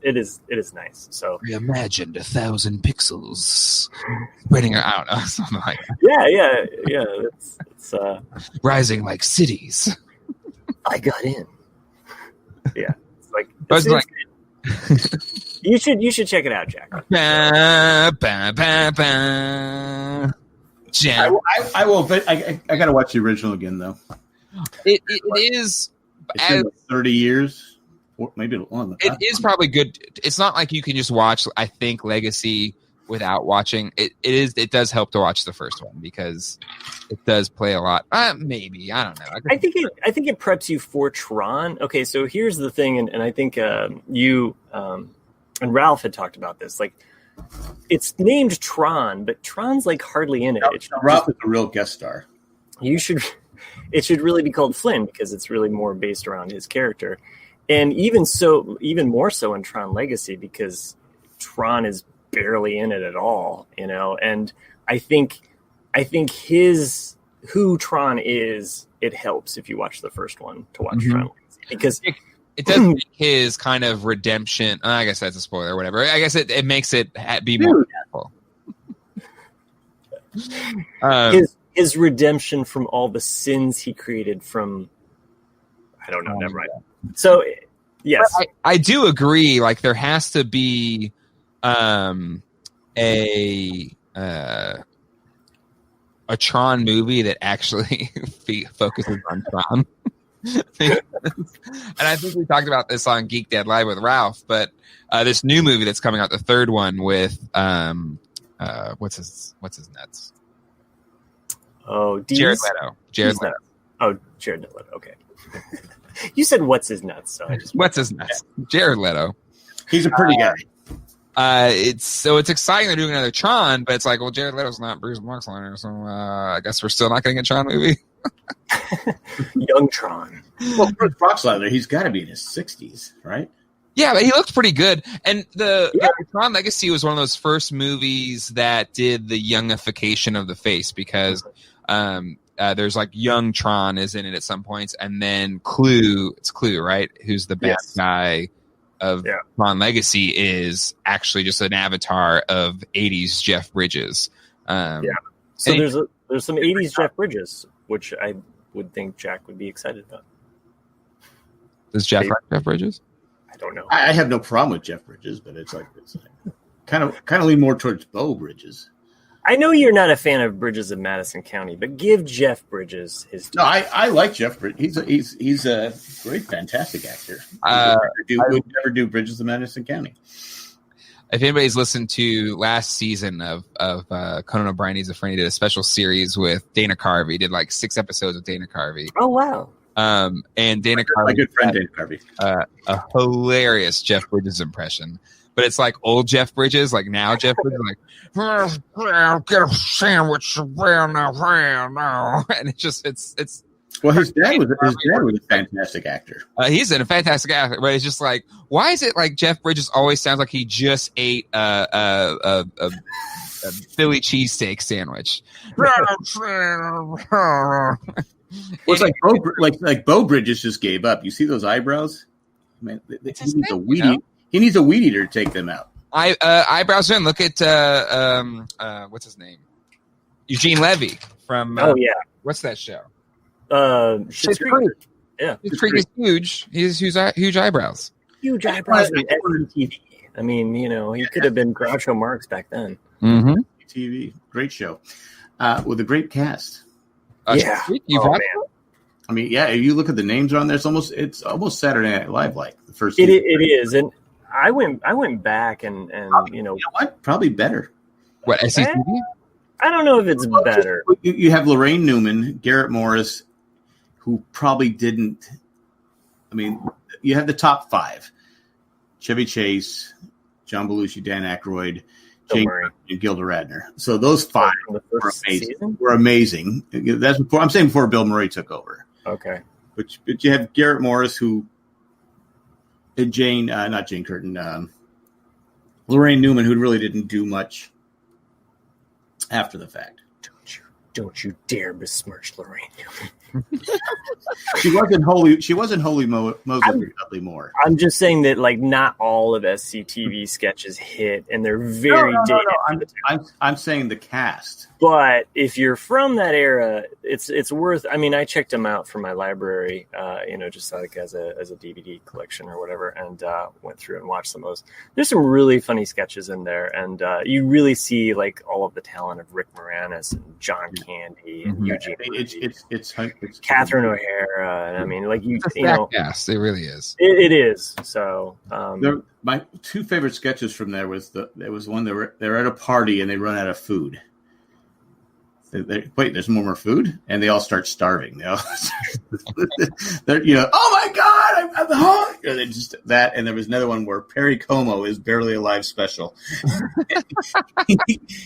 nice. So we imagined 1,000 pixels spreading out, something like that. Yeah. It's rising like cities. I got in. Yeah, you should check it out, Jack. I will. But I got to watch the original again, though. It is as 30 years, or maybe longer. It is probably good. It's not like you can just watch, I think, Legacy without watching it. It does help to watch the first one because it does play a lot. Maybe, I don't know. I think it preps you for Tron. Okay, so here's the thing, and I think you and Ralph had talked about this. Like, it's named Tron, but Tron's like hardly in it. Ralph is a real guest star. It should really be called Flynn because it's really more based around his character. And even more so in Tron Legacy because Tron is barely in it at all, and I think who Tron is, it helps if you watch the first one to watch Tron Legacy because it does make his kind of redemption. I guess that's a spoiler or whatever. I guess it makes it be more powerful. His redemption from all the sins he created from, I don't know, never mind. So, yes. I do agree, like, there has to be a Tron movie that actually focuses on Tron. And I think we talked about this on Geek Dad Live with Ralph, but this new movie that's coming out, the third one with, what's his nuts? Oh, Jared Leto. Oh, Jared Leto. Okay. You said what's his nuts? So what's his nuts? Jared Leto. He's a pretty guy. It's exciting they're doing another Tron, but it's like, well, Jared Leto's not Bruce Boxleitner, so I guess we're still not getting a Tron movie. Young Tron. Well, Bruce Boxleitner, he's got to be in his 60s, right? Yeah, but he looked pretty good. And the Tron Legacy was one of those first movies that did the youngification of the face because there's like young Tron is in it at some points, and then Clue, right? Who's the bad guy of Tron Legacy is actually just an avatar of 80s Jeff Bridges. So there's some 80s Jeff Bridges, which I would think Jack would be excited about. Does Jack like Jeff Bridges? I don't know. I have no problem with Jeff Bridges, but it's kind of lean more towards Beau Bridges. I know you're not a fan of Bridges of Madison County, but give Jeff Bridges his due. No, I like Jeff Bridges. He's a great, fantastic actor. Would never do Bridges of Madison County. If anybody's listened to last season of Conan O'Brien Needs a Friend, he did a special series with Dana Carvey. He did like 6 episodes with Dana Carvey. Oh, wow. And Dana Carvey, my good friend Dana Carvey, a hilarious Jeff Bridges impression, but it's like old Jeff Bridges, like now Jeff Bridges, like get a sandwich now, and it's. Well, his dad was a fantastic actor. He's a fantastic actor, but it's just like, why is it like Jeff Bridges always sounds like he just ate a Philly cheesesteak sandwich? Well, it's like Beau Bridges just gave up. You see those eyebrows? Man, he needs a weed eater. He needs a weed eater to take them out. Eyebrows in. Look at what's his name? Eugene Levy from. What's that show? Schitt's Creek. Yeah, Schitt's Creek is huge. He has huge eyebrows. Huge eyebrows on TV. I mean, he could have been Groucho Marx back then. Mm-hmm. TV, great show with a great cast. You've watched it? I mean, if you look at the names on there, it's almost Saturday Night Live like the first. It is, and I went back and you know what? Probably better. What SCTV? I don't know if it's better. You have Lorraine Newman, Garrett Morris, who probably didn't. I mean, you have the top 5: Chevy Chase, John Belushi, Dan Aykroyd, Jane and Gilda Radner. So those 5 were amazing. That's before Bill Murray took over. Okay. But you have Garrett Morris, who not Jane Curtin, Lorraine Newman, who really didn't do much after the fact. Don't you dare besmirch Lorraine Newman. She wasn't Holy Moses or Dudley Moore. I'm just saying that not all of SCTV sketches hit, and they're very dated. I'm saying the cast. But if you're from that era, it's worth. I mean, I checked them out for my library, just as a DVD collection or whatever, and went through and watched some of those. There's some really funny sketches in there, and you really see all of the talent of Rick Moranis and John Candy and Eugene. It's Catherine O'Hara. I mean, yes, it really is. It is. So my 2 favorite sketches from there was one they're at a party and they run out of food. Wait, there's more food, and they all start starving. They're oh my God, I'm hungry. Just that, and there was another one where Perry Como is barely alive special.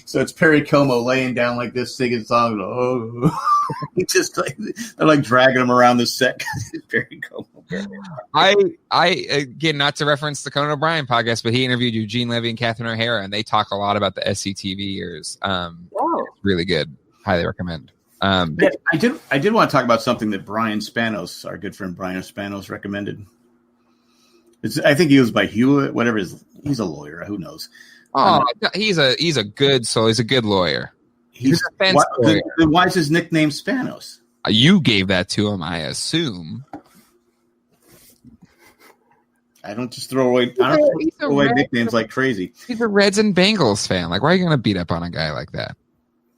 So it's Perry Como laying down like this, singing songs. Oh, just they're dragging him around the set. Perry Como. I again, not to reference the Conan O'Brien podcast, but he interviewed Eugene Levy and Catherine O'Hara, and they talk a lot about the SCTV years. It's really good. Highly recommend. I did want to talk about something that Brian Spanos, our good friend Brian Spanos, recommended. I think he was by Hewitt, whatever. He's a lawyer. Who knows? Oh, he's a good soul. He's a good lawyer. He's a defense lawyer. Why is his nickname Spanos? You gave that to him, I assume. I don't just throw away. I don't throw away nicknames like crazy. He's a Reds and Bengals fan. Why are you going to beat up on a guy like that?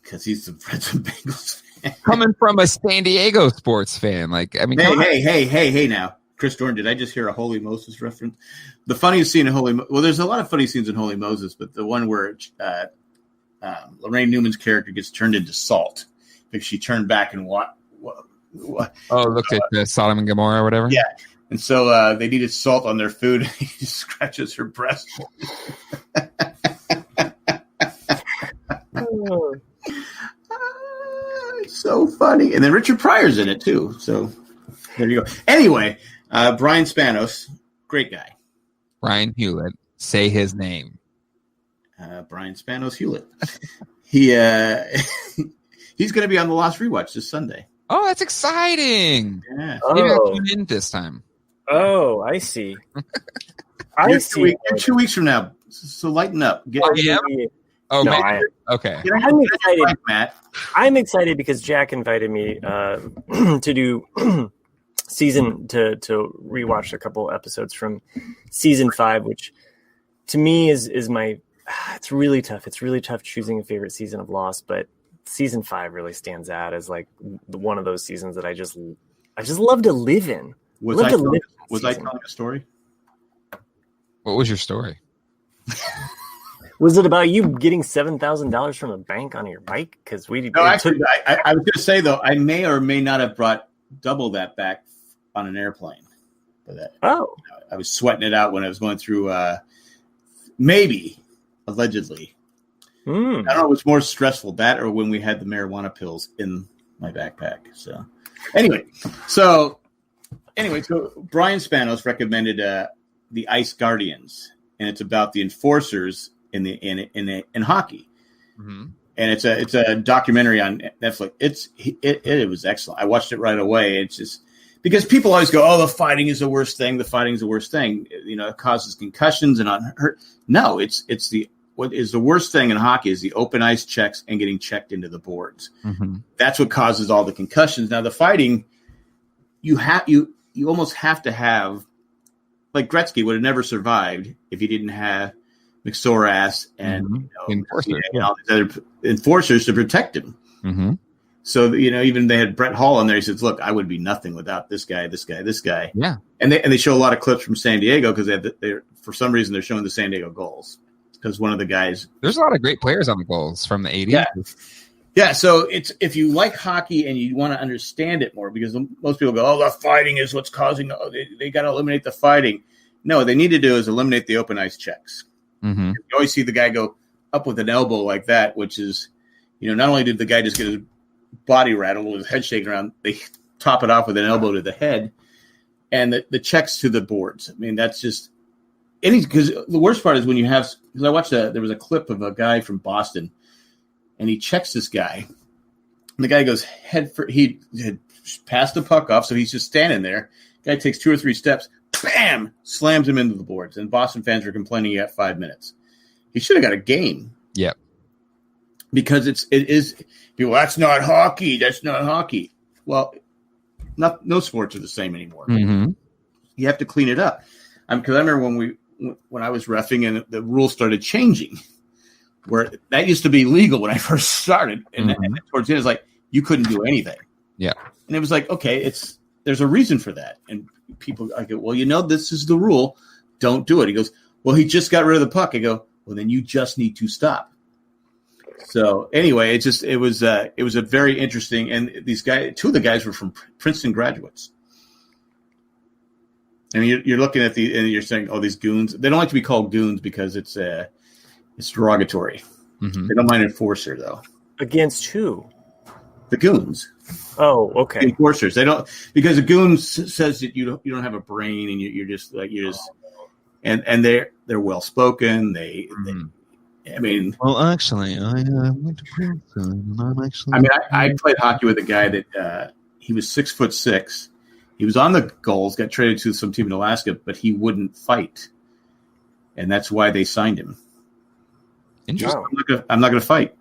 Because he's the Reds and Bengals fan. Coming from a San Diego sports fan. Hey, now. Chris Dorn, did I just hear a Holy Moses reference? The funniest scene in there's a lot of funny scenes in Holy Moses, but the one where Lorraine Newman's character gets turned into salt because she turned back and looked at Sodom and Gomorrah or whatever? Yeah. And so they needed salt on their food. He just scratches her breast. So funny. And then Richard Pryor's in it too. So there you go. Anyway, Brian Spanos, great guy. Brian Hewlett. Say his name. Brian Spanos Hewlett. He he's going to be on the Lost Rewatch this Sunday. Oh, that's exciting! Yeah. Maybe I'll tune in this time. Oh, I see. You're 2 weeks from now, so lighten up. Okay. I'm excited, Matt. I'm excited because Jack invited me to do to rewatch a couple episodes from season 5, which to me is my. It's really tough. It's really tough choosing a favorite season of Lost, but season 5 really stands out as like one of those seasons that I just love to live in. Was I telling a story? What was your story? Was it about you getting $7,000 from a bank on your bike? Because I was going to say though, I may or may not have brought double that back on an airplane. For that. Oh, I was sweating it out when I was going through. Maybe, allegedly. I don't know. It was more stressful, that or when we had the marijuana pills in my backpack. So, anyway, so Brian Spanos recommended the Ice Guardians, and it's about the enforcers in hockey. Mm-hmm. And it's a documentary on Netflix. It was excellent. I watched it right away. It's just because people always go, "Oh, the fighting is the worst thing. The fighting is the worst thing. It causes concussions and hurt." No, what is the worst thing in hockey is the open ice checks and getting checked into the boards. Mm-hmm. That's what causes all the concussions. Now the fighting, you almost have to have, like Gretzky would have never survived if he didn't have McSoras and all these other enforcers to protect him. Mm-hmm. So even they had Brett Hall on there. He says, "Look, I would be nothing without this guy, this guy, this guy." Yeah, and they show a lot of clips from San Diego because they're for some reason they're showing the San Diego goals. Because one of the guys, there's a lot of great players on the goals from the 80s. Yeah. So it's if you like hockey and you want to understand it more, because most people go, "Oh, the fighting is what's causing." They got to eliminate the fighting. No, what they need to do is eliminate the open ice checks. Mm-hmm. You always see the guy go up with an elbow like that, which is, not only did the guy just get his body rattled with his head shaking around, they top it off with an elbow to the head, and the checks to the boards. I mean, that's just. Because the worst part is when you have, because I watched there was a clip of a guy from Boston, and he checks this guy, and the guy goes he had passed the puck off, so he's just standing there. Guy takes 2 or 3 steps, bam, slams him into the boards, and Boston fans are complaining he got 5 minutes. He should have got a game. Yep. Because it is people. That's not hockey. That's not hockey. Well, no sports are the same anymore. Mm-hmm. You have to clean it up. Because I remember when I was reffing and the rules started changing, where that used to be legal when I first started, and then towards the end, it's like you couldn't do anything. Yeah, and it was like, okay, there's a reason for that, and people, I go, well, this is the rule. Don't do it. He goes, well, he just got rid of the puck. I go, well, then you just need to stop. So anyway, it was a very interesting, and these guys, 2 of the guys were from Princeton graduates. I mean, you're looking at and you're saying, "Oh, these goons." They don't like to be called goons because it's derogatory. Mm-hmm. They don't mind enforcer though. Against who? The goons. Oh, okay. The enforcers. They don't, because the goons says that you don't have a brain and you're just and they're well spoken. They I mean, well, actually, I went to Princeton, and I'm actually. I mean, I played hockey with a guy that he was 6'6". He was on the goals, got traded to some team in Alaska, but he wouldn't fight, and that's why they signed him. Interesting. I'm not going to fight.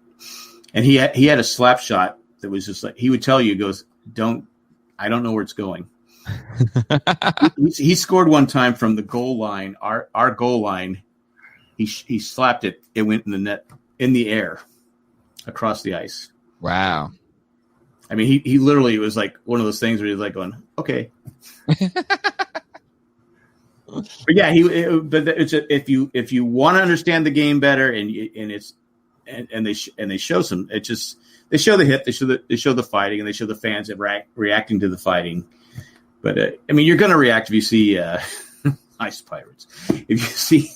And he had a slap shot that was just like, he would tell you, he goes, I don't know where it's going. he scored one time from the goal line, our goal line. He slapped it. It went in the net, in the air, across the ice. Wow. I mean, he literally was like one of those things where he's like going, okay. But yeah, if you want to understand the game better, and they show some, they show the hit, they show the fighting, and they show the fans reacting to the fighting. But I mean, you're going to react if you see Ice Pirates. If you see,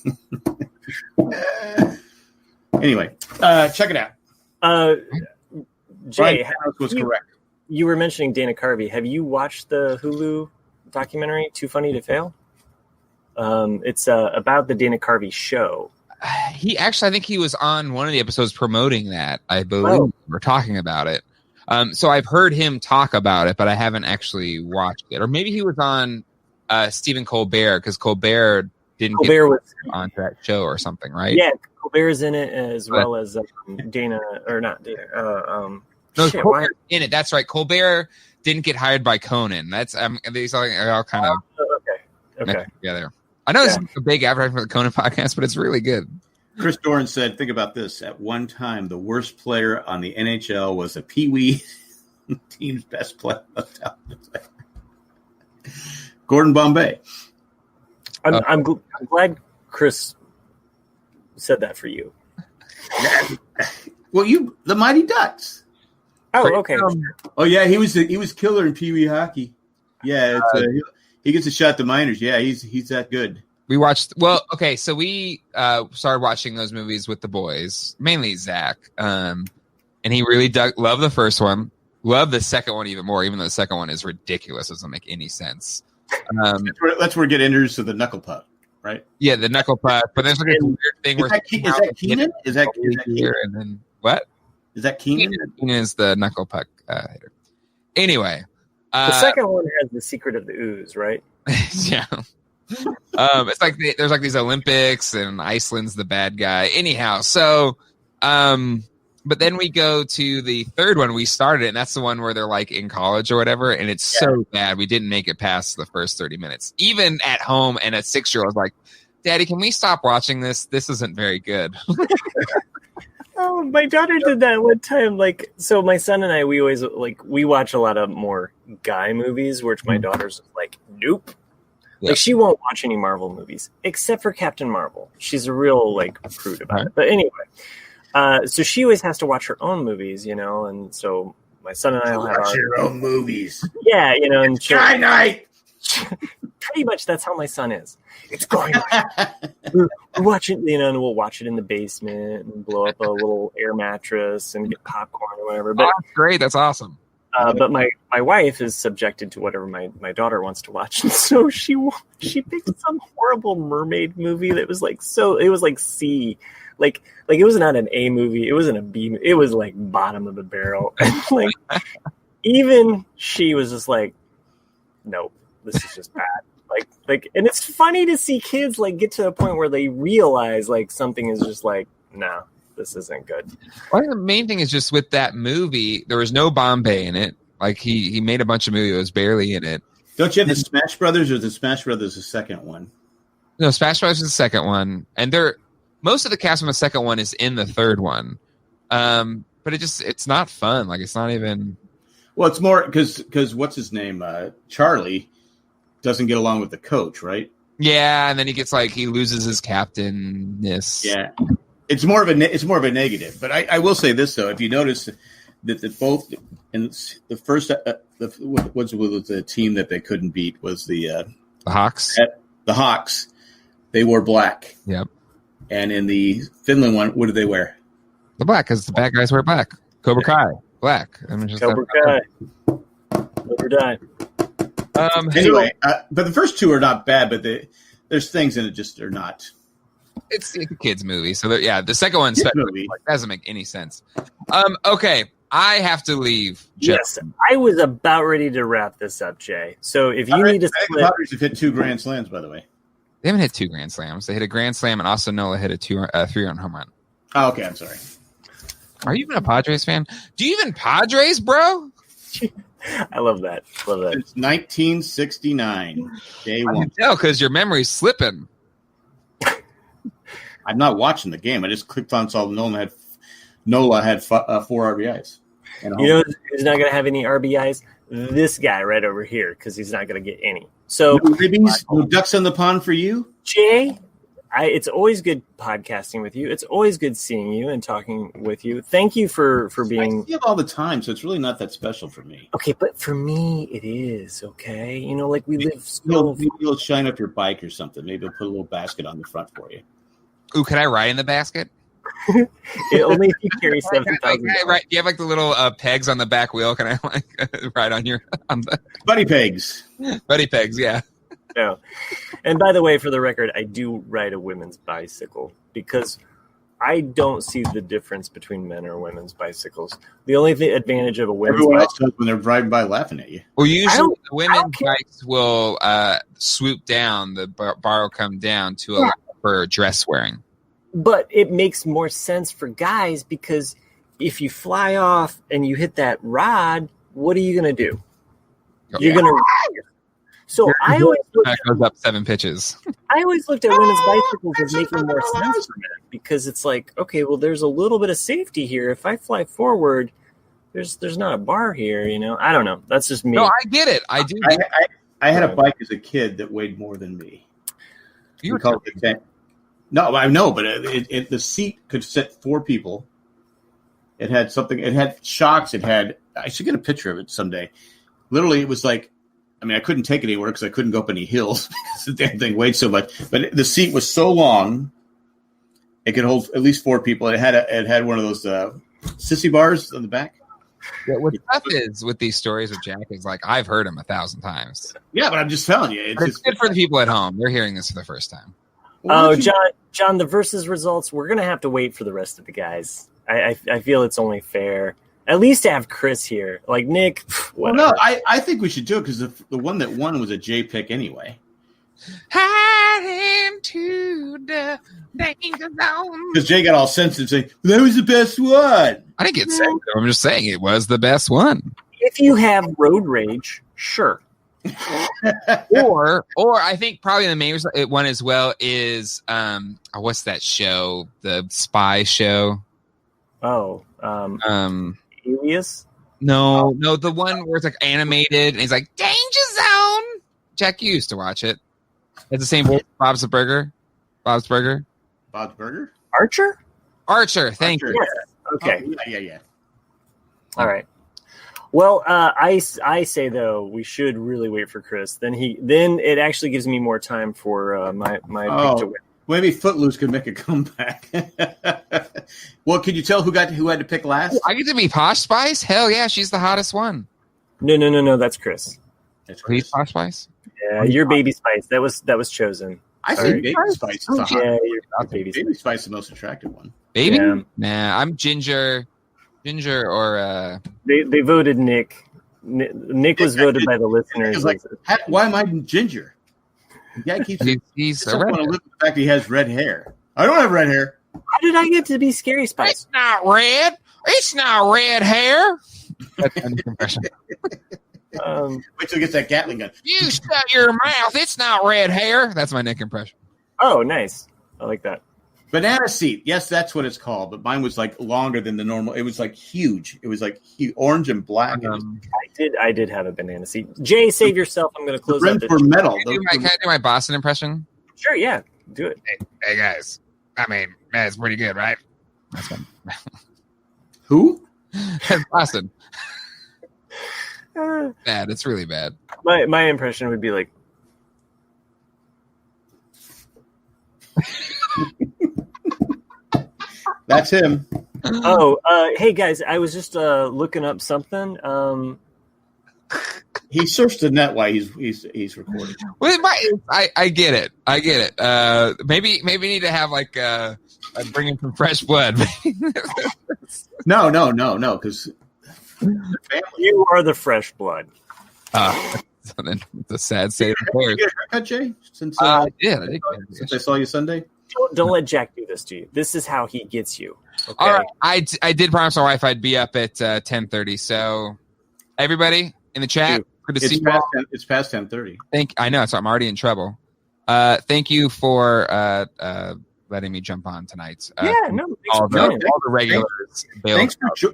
anyway, check it out. Jay, was correct. You were mentioning Dana Carvey. Have you watched the Hulu documentary "Too Funny to Fail"? It's about the Dana Carvey show. I think he was on one of the episodes promoting that. I believe we're talking about it. So I've heard him talk about it, but I haven't actually watched it. Or maybe he was on Stephen Colbert, because Colbert was onto that show or something, right? Yeah, Colbert's in it as well as Dana, or not Dana. Colbert's in it. That's right. Colbert didn't get hired by Conan. That's these are all kind of okay together. I know it's a big advertisement for the Conan podcast, but it's really good. Chris Doran said, think about this. At one time, the worst player on the NHL was a Pee-wee team's best player. Gordon Bombay. I'm glad Chris said that for you. Well, the Mighty Ducks. Oh, okay. Oh, yeah, he was killer in Pee-wee hockey. Yeah, he gets a shot to minors. Yeah, he's that good. We watched. Well, okay, so we started watching those movies with the boys, mainly Zach, and he really loved the first one. Loved the second one even more, even though the second one is ridiculous. Doesn't make any sense. That's where we get introduced to the knuckle puck, right? Yeah, the knuckle puck. But there's like a weird thing is that Keenan? Is that Keenan? And then what? Is that Keenan? Keenan is the knuckle puck hitter. Anyway, the second one has the secret of the ooze, right? Yeah. It's like there's like these Olympics and Iceland's the bad guy. Anyhow, so but then we go to the third one. We started it, and that's the one where they're like in college or whatever, and it's so bad we didn't make it past the first 30 minutes. Even at home, and a 6-year-old was like, "Daddy, can we stop watching this? This isn't very good." Oh, my daughter did that one time. Like, so my son and I, we always we watch a lot of more guy movies, which my daughter's like, nope. Like, she won't watch any Marvel movies except for Captain Marvel. She's a real prude about it. But anyway, so she always has to watch her own movies, and so my son and I will have watch your own movies. Yeah, and guy night. Pretty much that's how my son is. It's going we're watching, and we'll watch it in the basement and blow up a little air mattress and get popcorn or whatever. But that's great. That's awesome. But my wife is subjected to whatever my daughter wants to watch, and so she picked some horrible mermaid movie that was it was like C, like it was not an A movie, it wasn't a B, it was like bottom of the barrel, and even she was just like, nope, this is just bad. And it's funny to see kids get to a point where they realize something is just no. This isn't good. Well, the main thing is just with that movie, there was no Bombay in it. He made a bunch of movies that was barely in it. Don't you have the Smash Brothers, or the Smash Brothers the second one? No, Smash Brothers is the second one, and most of the cast from the second one is in the third one. But it's not fun. It's not even. Well, it's more because what's his name? Charlie doesn't get along with the coach, right? Yeah, and then he gets he loses his captainness. Yeah. It's more of a negative, but I will say this though: if you notice that both in the first what's with the team that they couldn't beat was the Hawks. The Hawks, they wore black. Yep. And in the Finland one, what did they wear? The black, because the bad guys wear black. Cobra Kai, black. Cobra Kai, live or die. Anyway, but the first two are not bad, but there's things in it just are not. It's a kid's movie, so the second one doesn't make any sense. Okay, I have to leave. Jeff. Yes, I was about ready to wrap this up, Jay. So if you need to split, the Padres have hit 2 grand slams, by the way. They haven't hit 2 grand slams. They hit a grand slam, and also Nola hit a 3-run home run. Oh, okay, I'm sorry. Are you even a Padres fan? Do you even Padres, bro? I love that. It's 1969, day one. I can tell because your memory's slipping. I'm not watching the game. I just clicked on saw Nola had 4 RBIs. You know who's not going to have any RBIs? This guy right over here, because he's not going to get any. So no ribbies, no ducks on the pond for you, Jay. It's always good podcasting with you. It's always good seeing you and talking with you. Thank you for being. I see it all the time, so it's really not that special for me. Okay, but for me, it is. Okay, we live. Maybe you'll shine up your bike or something. Maybe I'll put a little basket on the front for you. Ooh, can I ride in the basket? Only if you carry 7,000. Do you have the little pegs on the back wheel? Can I ride on the buddy pegs? Buddy pegs, yeah. No. And by the way, for the record, I do ride a women's bicycle because I don't see the difference between men or women's bicycles. The only advantage of a women's Everyone else bicycle, does when they're driving by laughing at you. Well, usually the women's bikes will swoop down, the bar will come down to allow for dress wearing. But it makes more sense for guys because if you fly off and you hit that rod, what are you going to do? You're going to... So I always goes up 7 pitches. I always looked at women's bicycles as making more sense for men because it's like, okay, well, there's a little bit of safety here. If I fly forward, there's not a bar here, you know. I don't know. That's just me. No, I get it. I do. I had a bike as a kid that weighed more than me. You were No, I know, but the seat could sit 4 people. It had something. It had shocks. It had. I should get a picture of it someday. Literally, it was like. I mean, I couldn't take it anywhere because I couldn't go up any hills because the damn thing weighed so much. But the seat was so long, it could hold at least 4 people. It had one of those sissy bars on the back. Yeah, what tough is with these stories of Jack is like I've heard them 1,000 times. Yeah, but I'm just telling you, it's good for the people at home. They're hearing this for the first time. Oh, John, the versus results. We're gonna have to wait for the rest of the guys. I feel it's only fair. At least to have Chris here. Like, Nick, whatever. Well, no, I think we should do it because the one that won was a J pick anyway. Hide into the danger zone. Because Jay got all sensitive saying, that was the best one. I didn't get sensitive. I'm just saying it was the best one. If you have road rage, sure. or I think probably the main one as well is, what's that show? The spy show. Oh, Alias? No, the one where it's like animated and he's like, Danger Zone. Jack, you used to watch it. It's the same voice. Bob's Burger. Bob's Burger? Archer, thank you. Yes. Okay. Oh, yeah. All right. Well, I say though we should really wait for Chris. Then it actually gives me more time for my pick to win. Maybe Footloose could make a comeback. Well, can you tell who had to pick last? I get to be Posh Spice? Hell yeah, she's the hottest one. No, that's Chris. He's Posh Spice? Yeah, you're Baby Spice. That was chosen. I think Baby Spice is the hottest. Yeah, Baby Spice is the most attractive one. Baby? Yeah. Nah, I'm Ginger or They voted Nick. Nick was voted by the listeners. Like, why am I Ginger? The guy keeps he's a red. The fact he has red hair. I don't have red hair. How did I get to be Scary Spice? It's not red. It's not red hair. That's my impression. Wait till he gets that Gatling gun. You shut your mouth. It's not red hair. That's my Nick impression. Oh, nice. I like that. Banana seat. Yes, that's what it's called. But mine was like longer than the normal. It was like huge. It was like orange and black. I did have a banana seat. Jay, save yourself. I'm going to close out. For metal. Can I do my Boston impression? Sure, yeah. Do it. Hey guys. I mean, man, it's pretty good, right? That's fun. Who? Boston. Bad. It's really bad. My impression would be like. That's him. Oh, hey guys! I was just looking up something. He searched the net while he's recording. Well, I get it. Maybe need to have like bring in some fresh blood. No, because you are the fresh blood. It's a sad state of affairs. Did you get a haircut, Jay? Since I did. Since I saw you Sunday. Don't let Jack do this to you. This is how he gets you. Okay? All right. I did promise my wife I'd be up at 10:30. So everybody in the chat, good to see you all. It's past 10:30. I know, so I'm already in trouble. Thank you for letting me jump on tonight. All the regulars.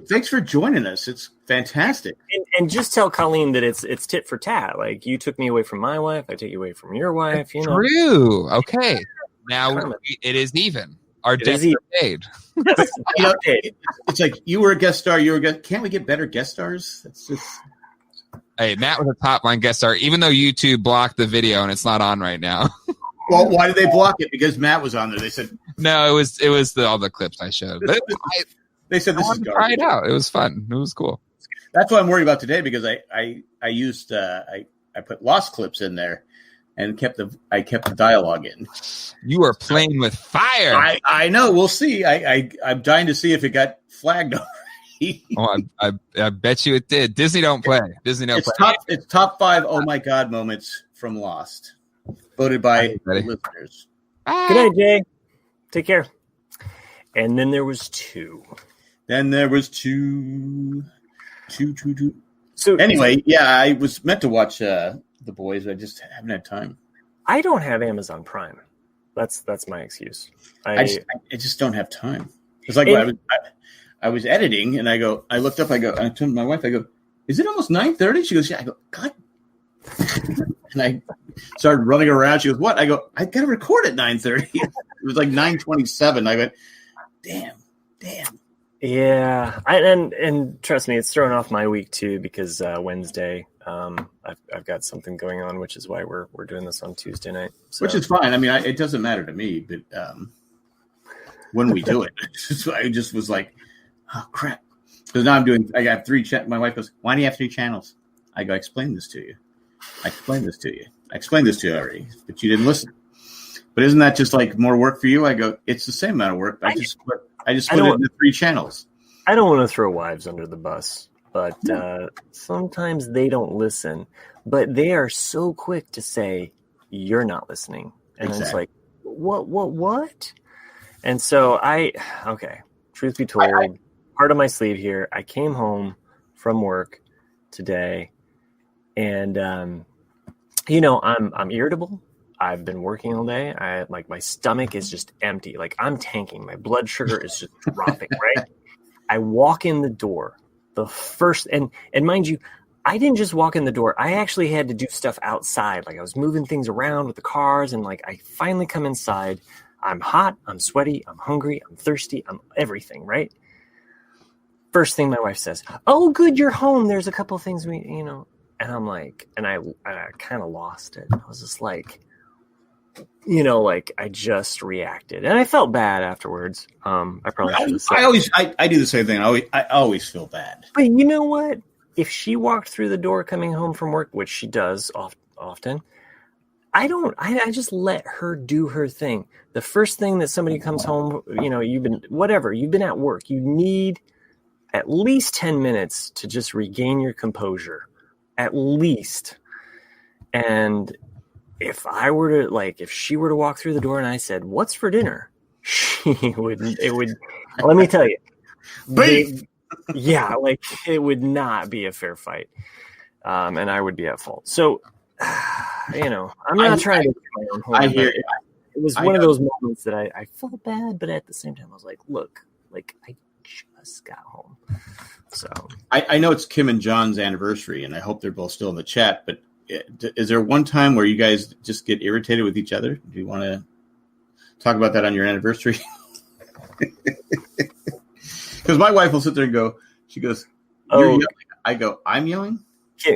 Thanks for joining us. It's fantastic. And just tell Colleen that it's tit for tat. Like you took me away from my wife, I take you away from your wife. You know. True. Okay. Now it is even. Our debts are paid. It's like you were a guest star. Can't we get better guest stars? That's just. Hey, Matt was a top line guest star, even though YouTube blocked the video and it's not on right now. Well, why did they block it? Because Matt was on there. They said no. It was all the clips I showed. They said this is garbage. Try it out. It was fun. It was cool. That's what I'm worried about today because I used I put lost clips in there, and I kept the dialogue in. You are playing with fire. I know. We'll see. I'm dying to see if it got flagged already. I bet you it did. Disney don't play. It's top 5 oh my god moments from Lost, voted by listeners. Good night, Jay. Take care. And then there was 2. So anyway, I was meant to watch The Boys. I just haven't had time. I don't have Amazon Prime. That's my excuse. I just don't have time. It's like I was editing, and I looked up, I told my wife, is it almost 9:30? She goes, yeah. I go, God. And I started running around. She goes, what? I go, I got to record at 9:30. It was like 9:27. I went, damn. Yeah. And trust me, it's thrown off my week too, because Wednesday, I've got something going on, which is why we're doing this on Tuesday night. So. Which is fine. I mean, it doesn't matter to me, but when we do it, I just was like, oh crap. Because now I got 3 channels. My wife goes, why do you have 3 channels? I go, I explained this to you. I explained this to you already, but you didn't listen. But isn't that just like more work for you? I go, it's the same amount of work. I just split it into 3 channels. I don't want to throw wives under the bus, but sometimes they don't listen. But they are so quick to say, you're not listening. And It's like, what? And so truth be told, part of my sleeve here, I came home from work today, and I'm irritable. I've been working all day. My stomach is just empty. Like I'm tanking. My blood sugar is just dropping, right? I walk in the door. The first, and mind you, I didn't just walk in the door. I actually had to do stuff outside. Like I was moving things around with the cars, and like I finally come inside. I'm hot. I'm sweaty. I'm hungry. I'm thirsty. I'm everything, right? First thing my wife says, oh, good, you're home. There's a couple of things and I'm like, and I kind of lost it. I was just like, I just reacted, and I felt bad afterwards. I probably should have said. I do the same thing. I always feel bad. But you know what? If she walked through the door coming home from work, which she does often, I just let her do her thing. The first thing that somebody comes home, you've been at work. You need at least 10 minutes to just regain your composure, at least. And if she were to walk through the door and I said, what's for dinner? Let me tell you, it would not be a fair fight. And I would be at fault. So, I'm not trying to. I hear you. It was one of those moments that I felt bad, but at the same time, I was like, look, I just got home. So I know it's Kim and John's anniversary, and I hope they're both still in the chat, but is there one time where you guys just get irritated with each other? Do you want to talk about that on your anniversary? Because my wife will sit there and go, she goes, you're yelling. I go, I'm yelling?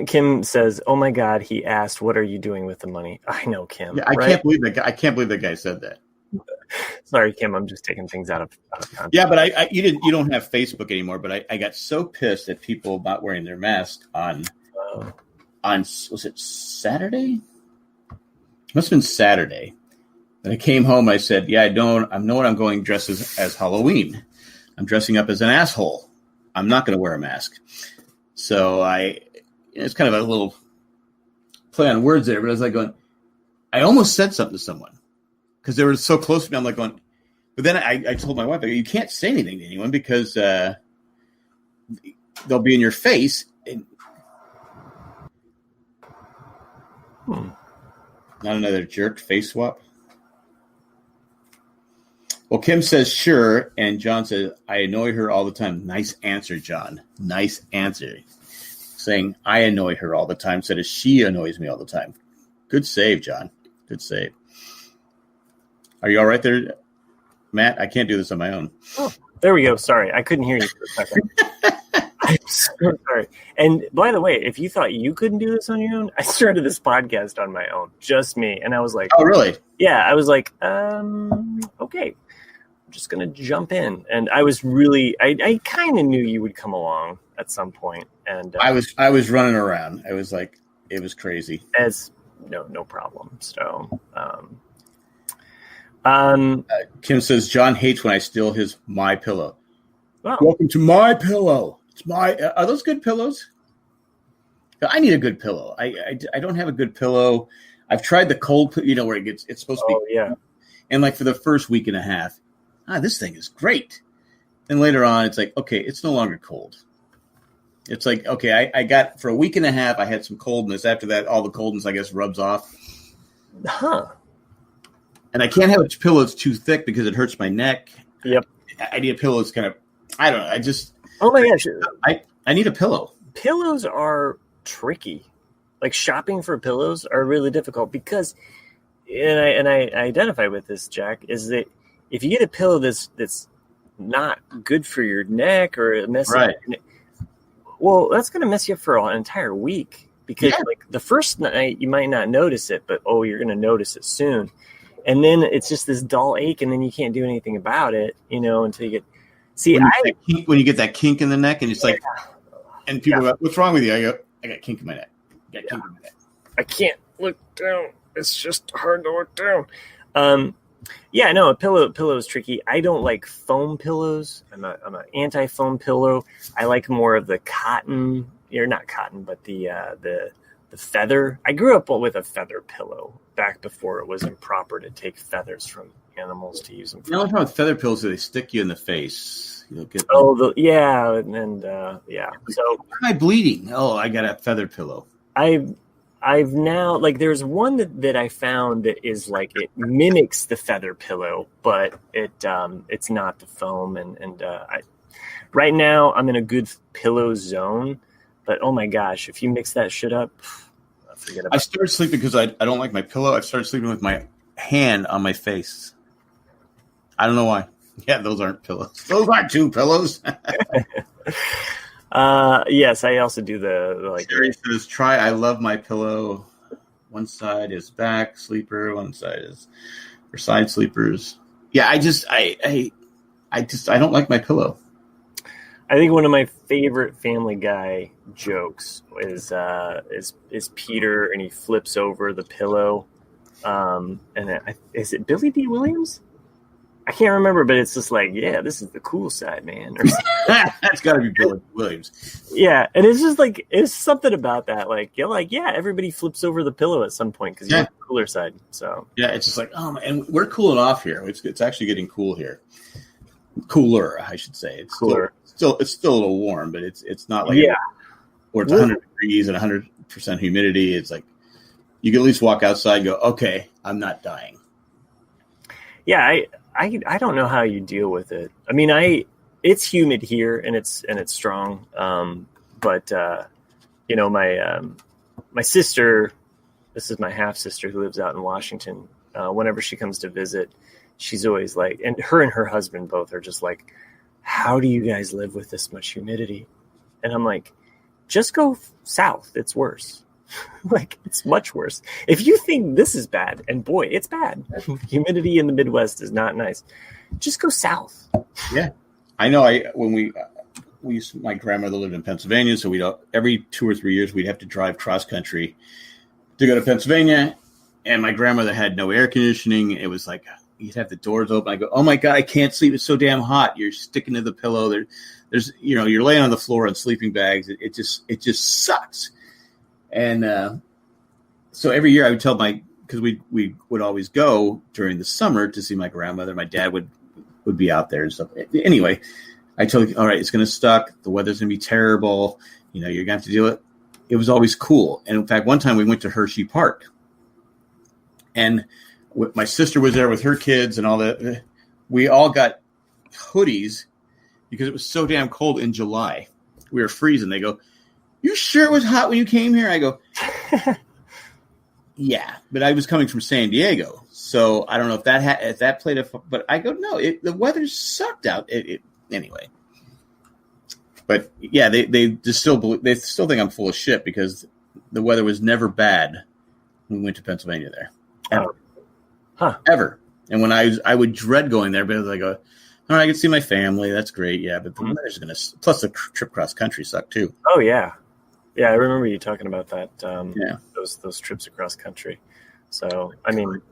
Kim says, oh my God, he asked, what are you doing with the money? I know, Kim. Yeah, I can't believe that guy said that. Sorry, Kim, I'm just taking things out of context. Yeah, but you don't have Facebook anymore, but I got so pissed at people not wearing their mask on was it Saturday? Must have been Saturday. And I came home. I said, "Yeah, I know what I'm going dressed as Halloween. I'm dressing up as an asshole. I'm not going to wear a mask." So it's kind of a little play on words there, but I was like going, I almost said something to someone because they were so close to me. I'm like going, but then I told my wife, I go, you can't say anything to anyone because they'll be in your face. And not another jerk face swap. Well, Kim says, sure. And John says, I annoy her all the time. Nice answer, John. Nice answer. Saying, I annoy her all the time. Instead of she annoys me all the time. Good save, John. Good save. Are you all right there, Matt? I can't do this on my own. Oh, there we go. Sorry. I couldn't hear you for a second. I'm so sorry. And by the way, if you thought you couldn't do this on your own, I started this podcast on my own. Just me. And I was like, oh, really? Yeah. I was like, okay. Just going to jump in. And I was really, I kind of knew you would come along at some point. And I was running around. I was like, it was crazy. As no problem. So, Kim says John hates when I steal his my pillow. well, Welcome to my pillow. It's my. Are those good pillows? I need a good pillow. I don't have a good pillow. I've tried the cold, where it's supposed to be. oh yeah. And like for the first week and a half, this thing is great. And later on, it's like, okay, it's no longer cold. It's like, okay, I got for a week and a half, I had some coldness. After that, all the coldness, I guess, rubs off. Huh. And I can't have a pillow that's too thick because it hurts my neck. Yep. I need a pillow that's kind of, I don't know. Oh my gosh. I need a pillow. Pillows are tricky. Like shopping for pillows are really difficult because, and I identify with this, Jack, is that if you get a pillow that's not good for your neck or it messes up your neck, well, that's going to mess you up for an entire week because like the first night you might not notice it, but you're going to notice it soon. And then it's just this dull ache and then you can't do anything about it, until you get, when you get that kink in the neck and it's like, and people go, what's wrong with you? I go, I got kink in my neck. I can't look down. It's just hard to look down. A pillow is tricky. I don't like foam pillows. I'm an anti-foam pillow. I like more of the cotton, or not cotton, but the feather. I grew up with a feather pillow back before it was improper to take feathers from animals to use them. The only problem with feather pillows is they stick you in the face. So why am I bleeding? Oh, I got a feather pillow. I've now, like, there's one that I found that is like, it mimics the feather pillow, but it's not the foam. Right now I'm in a good pillow zone, but oh my gosh, if you mix that shit up, forget about it. I started sleeping because I don't like my pillow. I've started sleeping with my hand on my face. I don't know why. Yeah, those aren't pillows. Those aren't two pillows. Yes, I also do the like. Sherry says, "Try. I love my pillow. One side is back sleeper. One side is for side sleepers." Yeah, I don't like my pillow. I think one of my favorite Family Guy jokes is Peter and he flips over the pillow, is it Billy D. Williams? I can't remember, but it's just like, yeah, this is the cool side, man. That's got to be Billy Williams. Yeah, and it's just like, it's something about that. Like, you're like, yeah, everybody flips over the pillow at some point because you're on the cooler side. So yeah, it's just like, and we're cooling off here. It's actually getting cool here. Cooler, I should say. It's cooler. It's still a little warm, but it's not like or it's 100 degrees and 100% humidity. It's like you can at least walk outside and go, okay, I'm not dying. Yeah, I don't know how you deal with it. I mean, it's humid here and it's strong. But my sister, this is my half sister who lives out in Washington. Whenever she comes to visit, she's always like, and her husband both are just like, how do you guys live with this much humidity? And I'm like, just go south. It's worse. Like, it's much worse. If you think this is bad, and boy, it's bad. Humidity in the Midwest is not nice. Just go south. Yeah, I know. My grandmother lived in Pennsylvania, so every 2 or 3 years we'd have to drive cross country to go to Pennsylvania. And my grandmother had no air conditioning. It was like you'd have the doors open. I go, oh my god, I can't sleep. It's so damn hot. You're sticking to the pillow. There's you're laying on the floor on sleeping bags. It just sucks. And so every year I would tell because we would always go during the summer to see my grandmother. My dad would be out there and stuff. Anyway, I told you, all right, it's going to suck. The weather's going to be terrible. You're going to have to deal with it. It was always cool. And in fact, one time we went to Hershey Park. And my sister was there with her kids and all that. We all got hoodies because it was so damn cold in July. We were freezing. They go, you sure it was hot when you came here? I go, yeah, but I was coming from San Diego, so I don't know if that played a. But I go, no, the weather sucked out. Anyway. But yeah, they still think I'm full of shit because the weather was never bad when we went to Pennsylvania there, ever, ever. And when I would dread going there because I go, all right, I can see my family. That's great, yeah, but the weather's plus the trip cross country sucked too. Oh yeah. Yeah, I remember you talking about that. Yeah. Those trips across country. So I mean,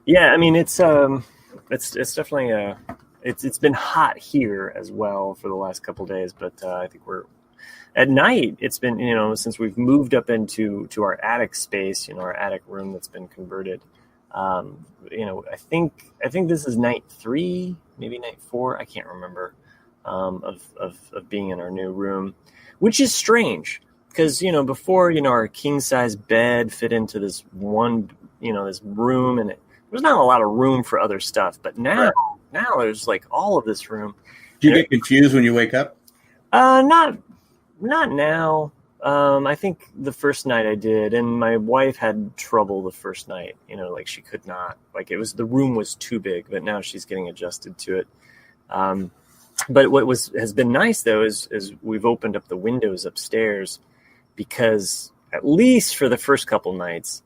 yeah, I mean it's definitely it's been hot here as well for the last couple of days, but I think we're at night. It's been since we've moved up into our attic space, our attic room that's been converted. I think this is night 3, maybe night 4. I can't remember. Of being in our new room, which is strange because before our king size bed fit into this one this room, and there's not a lot of room for other stuff. But now there's like all of this room. Do you get confused when you wake up? Not now. I think the first night I did, and my wife had trouble the first night. Like she could not, like the room was too big. But now she's getting adjusted to it. But what has been nice though is we've opened up the windows upstairs, because at least for the first couple nights,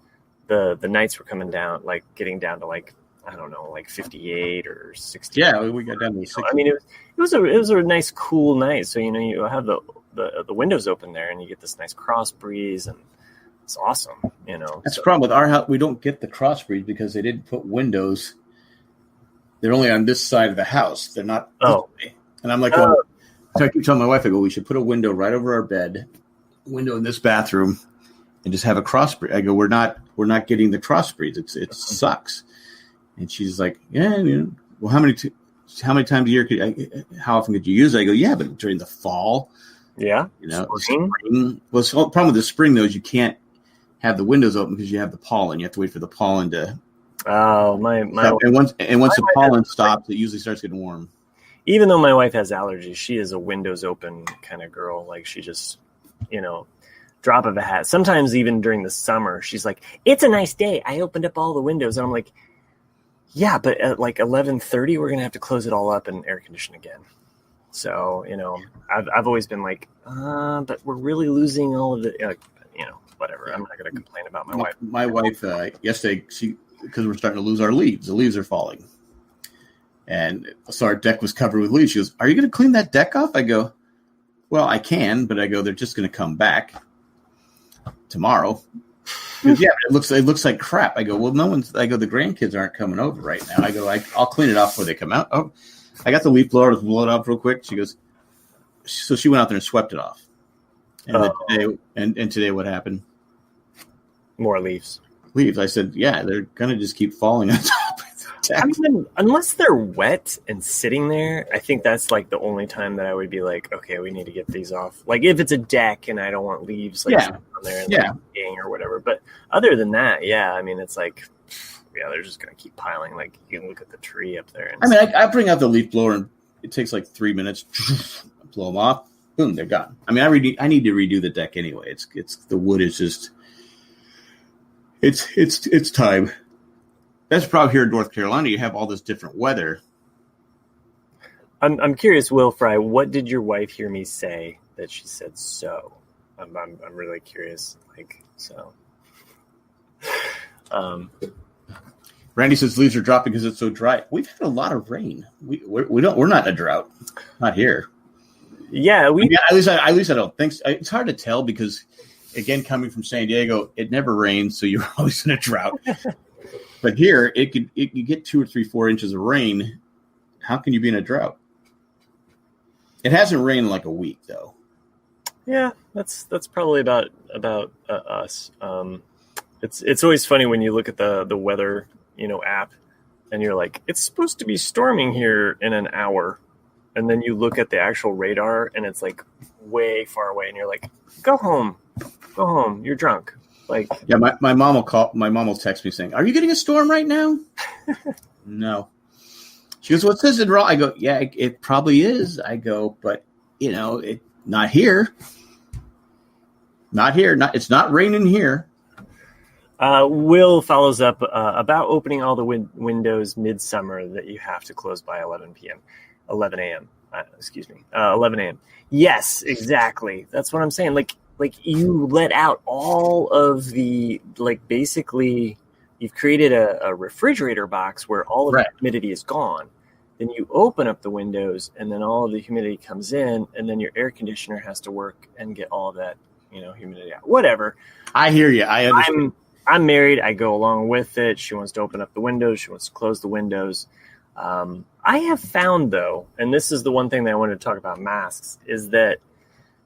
the nights were coming down, like getting down to like, I don't know, like 58 or 60. Yeah, we got down to 60. I mean, it was a nice cool night. So you have the windows open there, and you get this nice cross breeze, and it's awesome. That's the problem with our house. We don't get the cross breeze because they didn't put windows. They're only on this side of the house. They're not. Oh. And I'm like, so I keep telling my wife, I go, we should put a window right over our bed, window in this bathroom, and just have a cross breeze. I go, we're not getting the cross breeze. It sucks. And she's like, yeah, well, how many times a year how often could you use it? I go, yeah, but during the fall, yeah, spring. Well, the problem with the spring though is you can't have the windows open because you have the pollen. You have to wait for the pollen to. Oh, my! And once the pollen stops, it usually starts getting warm. Even though my wife has allergies, she is a windows open kind of girl. Like she just, drop of a hat. Sometimes even during the summer, she's like, "It's a nice day. I opened up all the windows." And I'm like, "Yeah, but at like 11:30, we're gonna have to close it all up and air condition again." So I've always been like, but we're really losing all of the, whatever. I'm not gonna complain about my wife. My wife yesterday, because we're starting to lose our leaves. The leaves are falling. And so our deck was covered with leaves. She goes, "Are you going to clean that deck off?" I go, "Well, I can, but I go, they're just going to come back tomorrow." Goes, "Yeah, it looks like crap." I go, "Well, the grandkids aren't coming over right now." I go, "I'll clean it off before they come out." Oh, I got the leaf blower to blow it off real quick. She goes, so she went out there and swept it off. And today what happened? More leaves. I said, yeah, they're going to just keep falling on top of the deck. I mean, unless they're wet and sitting there, I think that's like the only time that I would be like, okay, we need to get these off. Like if it's a deck and I don't want leaves on there and like or whatever. But other than that, yeah, I mean, it's like, yeah, they're just going to keep piling. Like you can look at the tree up there. And I bring out the leaf blower and it takes like 3 minutes, blow them off, boom, they're gone. I mean, I need to redo the deck anyway. It's the wood is just, it's time. That's the problem here in North Carolina. You have all this different weather. I'm curious, Will Fry, what did your wife hear me say that she said so? I'm really curious. Like so. Randy says leaves are dropping because it's so dry. We've had a lot of rain. We're not in a drought. Not here. Yeah, at least I don't think so. It's hard to tell because, again, coming from San Diego, it never rains, so you're always in a drought. But here, you get 2 or 3, 4 inches of rain. How can you be in a drought? It hasn't rained in like a week, though. Yeah, that's probably about us. It's always funny when you look at the weather, app, and you're like, it's supposed to be storming here in an hour, and then you look at the actual radar, and it's like way far away, and you're like, go home, you're drunk. Like, yeah, my mom will call. My mom will text me saying, "Are you getting a storm right now?" No. She goes, "What says it wrong?" I go, "Yeah, it probably is." I go, "But it not here. Not here. It's not raining here." Will follows up about opening all the windows midsummer that you have to close by 11 a.m. 11 a.m. Yes, exactly. That's what I'm saying. Like you let out all of the, like, basically you've created a refrigerator box where all of the humidity is gone. then you open up the windows, and then all of the humidity comes in, and then your air conditioner has to work and get all of that, humidity out. Whatever. I hear you. I understand. I'm married. I go along with it. She wants to open up the windows. She wants to close the windows. I have found, though, and this is the one thing that I wanted to talk about masks, is that,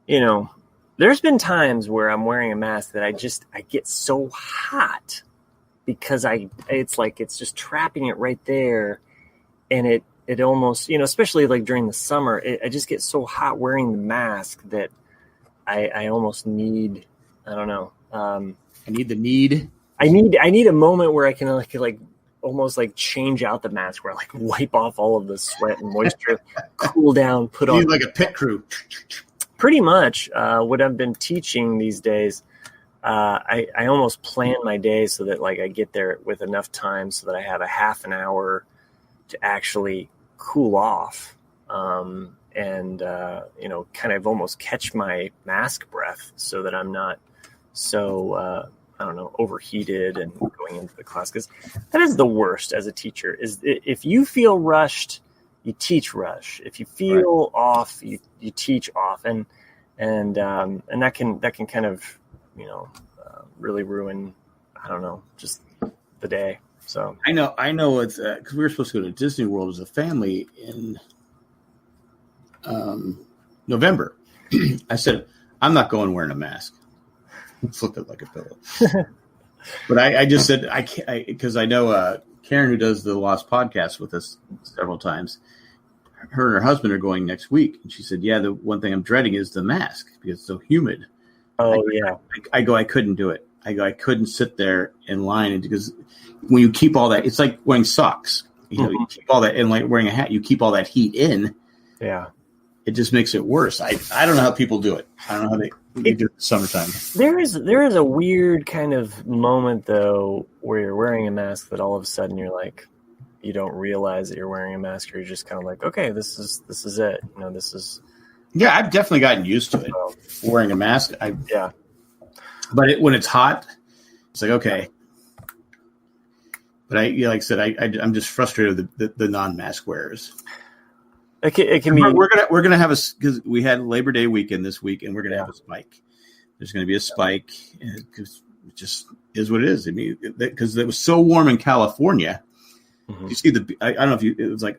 there's been times where I'm wearing a mask that I get so hot because it's just trapping it right there. And it almost, especially like during the summer, I just get so hot wearing the mask that I almost need, I don't know. I need a moment where I can like almost like change out the mask, where I like wipe off all of the sweat and moisture, cool down, put on like a pit crew. Pretty much what I've been teaching these days. I almost plan my day so that like I get there with enough time so that I have a half an hour to actually cool off and kind of almost catch my mask breath so that I'm not so overheated and going into the class, because that is the worst as a teacher. Is if you feel rushed, you teach rush. If you feel off, you teach off, and that can kind of really ruin, just the day. So I know it's because we were supposed to go to Disney World as a family in November. I said, I'm not going wearing a mask. Flip it like a pillow. But I just said I can't, because I know Karen, who does the Lost podcast with us several times, her and her husband are going next week, and she said, the one thing I'm dreading is the mask because it's so humid. I couldn't do it. I couldn't sit there in line, and because when you keep all that, it's like wearing socks. You keep all that, and like wearing a hat, you keep all that heat in. Yeah, it just makes it worse. I don't know how people do it. I don't know how they do it in the summertime. There is a weird kind of moment though where you're wearing a mask that all of a sudden you're like, you don't realize that you're wearing a mask, or you're just kind of like, okay, this is it. This is. Yeah, I've definitely gotten used to it, wearing a mask. But when it's hot, it's like, okay. But like I said, I'm just frustrated with the non-mask wearers. It can be. We're gonna have because we had Labor Day weekend this week, and we're gonna have a spike. There's gonna be a spike because it just is what it is. I mean, because it was so warm in California. Mm-hmm. You see I don't know if it was like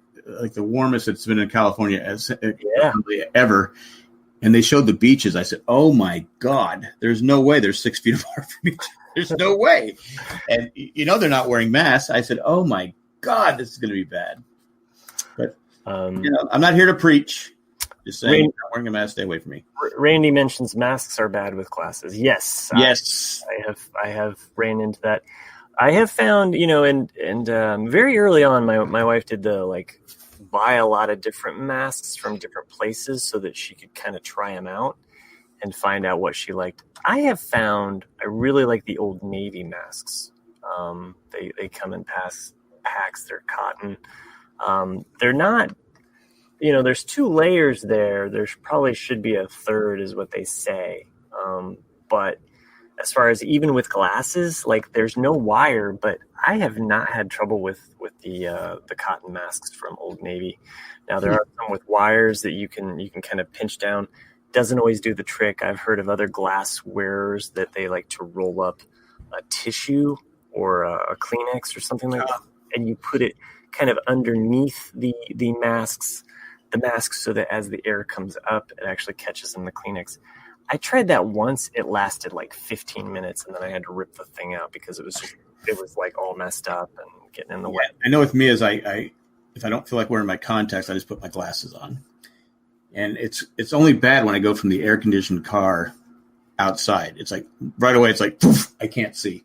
the warmest it's been in California ever. And they showed the beaches. I said, oh, my God, there's no way they're 6 feet apart from each other. There's no way. And, they're not wearing masks. I said, oh, my God, this is going to be bad. But, I'm not here to preach. Just saying, not wearing a mask, stay away from me. Randy mentions masks are bad with glasses. Yes. I have ran into that. I have found, and very early on, my wife did the, buy a lot of different masks from different places so that she could kind of try them out and find out what she liked. I have found I really like the Old Navy masks. They come in packs. They're cotton. They're not, there's 2 layers there. There probably should be a third is what they say. But as far as even with glasses, there's no wire, but I have not had trouble with the cotton masks from Old Navy. Now there are some with wires that you can kind of pinch down. Doesn't always do the trick. I've heard of other glass wearers that they like to roll up a tissue or a Kleenex or something like that, and you put it kind of underneath the mask so that as the air comes up, it actually catches in the Kleenex. I tried that once. It lasted 15 minutes, and then I had to rip the thing out because it was all messed up and getting in the way. I know with me is I if I don't feel like wearing my contacts, I just put my glasses on. And it's only bad when I go from the air conditioned car outside. It's like right away. It's like poof, I can't see.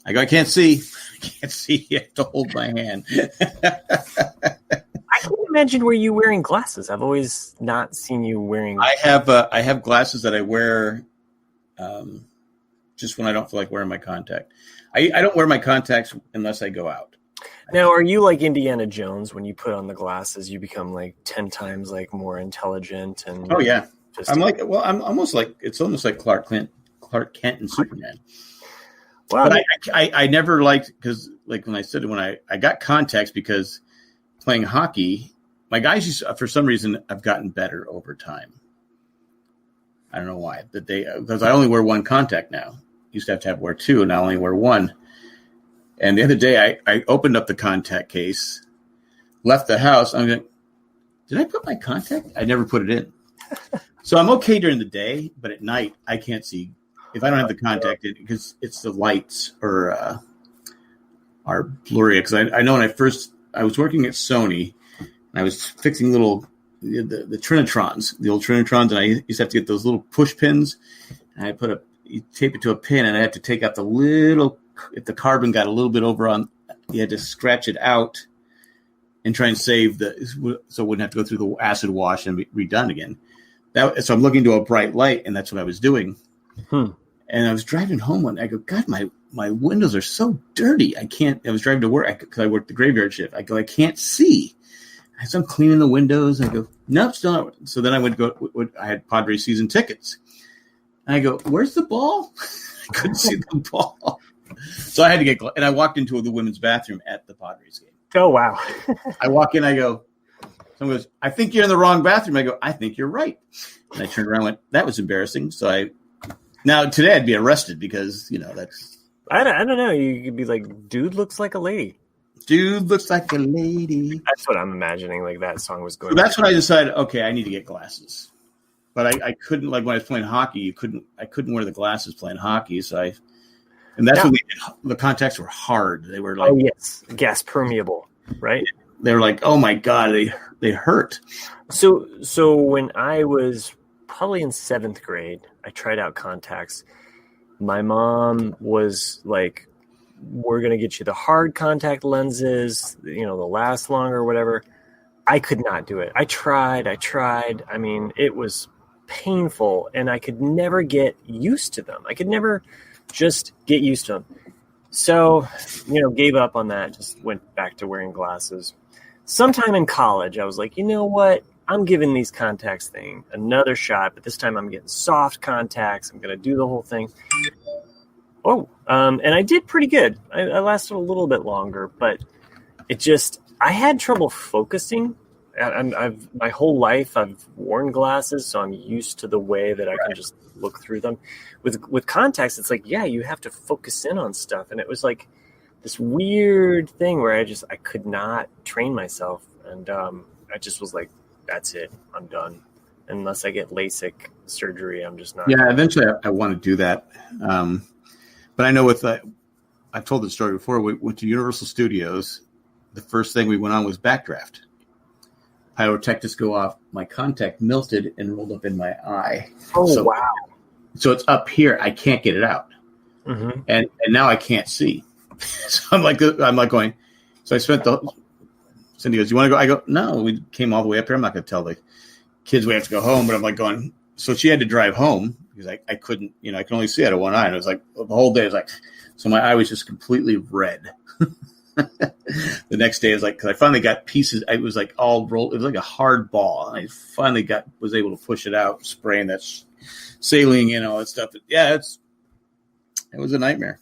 I can't see. I can't see. You have to hold my hand. I can't imagine were you wearing glasses. I've always not seen you wearing. I have glasses that I wear just when I don't feel like wearing my contact. I don't wear my contacts unless I go out. Now, are you like Indiana Jones? When you put on the glasses, you become 10 times more intelligent and. Oh yeah, I'm almost like it's almost like Clark Kent and Superman. Well, but I never liked because when I got contacts because playing hockey, my guys for some reason, have gotten better over time. I don't know why, because I only wear one contact now. Used to have wear two, and I only wear one. And the other day, I opened up the contact case, left the house. I'm like, did I put my contact? I never put it in. So I'm okay during the day, but at night I can't see if I don't have the contact in because it's the lights are blurry. Because I know when I was working at Sony, and I was fixing the Trinitrons, the old Trinitrons, and I used to have to get those little push pins, and you tape it to a pin, and I had to take out if the carbon got a little bit over you had to scratch it out and try and save so it wouldn't have to go through the acid wash and be redone again. So I'm looking to a bright light, and that's what I was doing. And I was driving home one. I go, God, my windows are so dirty. I was driving to work because I worked the graveyard shift. I go, I can't see. So I'm cleaning the windows. I go, nope, still not. So then I had Padres season tickets. And I go, where's the ball? I couldn't see the ball. So I had to and I walked into the women's bathroom at the Padres game. Oh, wow. I walk in, I go, someone goes, I think you're in the wrong bathroom. I go, I think you're right. And I turned around and went, that was embarrassing. So now today I'd be arrested because, that's. I don't know. You could be like, dude looks like a lady. Dude looks like a lady. That's what I'm imagining. Like that song was going. So that's when I decided, okay, I need to get glasses. But I couldn't, like when I was playing hockey, I couldn't wear the glasses playing hockey. So and that's when the contacts were hard. They were like, oh yes, gas permeable, right? They were like, oh my God, they hurt. So when I was probably in 7th grade, I tried out contacts. My mom was like, we're going to get you the hard contact lenses, they'll last longer or whatever. I could not do it. I tried. I mean, it was painful and I could never get used to them. I could never just get used to them. So, gave up on that, just went back to wearing glasses. Sometime in college, I was like, you know what? I'm giving these contacts thing another shot, but this time I'm getting soft contacts. I'm going to do the whole thing. And I did pretty good. I lasted a little bit longer, but I had trouble focusing. My whole life I've worn glasses, so I'm used to the way that I can just look through them. With contacts, it's like, yeah, you have to focus in on stuff, and it was like this weird thing where I could not train myself, and I just was like, that's it, I'm done. Unless I get LASIK surgery, I'm just not. Yeah, eventually I want to do that. But I know I've told this story before. We went to Universal Studios. The first thing we went on was Backdraft. Pyrotechnics go off. My contact melted and rolled up in my eye. Oh, wow. So it's up here. I can't get it out. Mm-hmm. And now I can't see. So I'm like going. So I spent Cindy goes, you want to go? I go, no, we came all the way up here. I'm not going to tell the kids we have to go home. But I'm like going. So she had to drive home because I couldn't, I can only see out of one eye. And it was like the whole day. It was like, so my eye was just completely red. The next day is like, because I finally got pieces. It was like all rolled. It was like a hard ball. And I finally was able to push it out, spraying that saline and all that stuff. But yeah, it was a nightmare.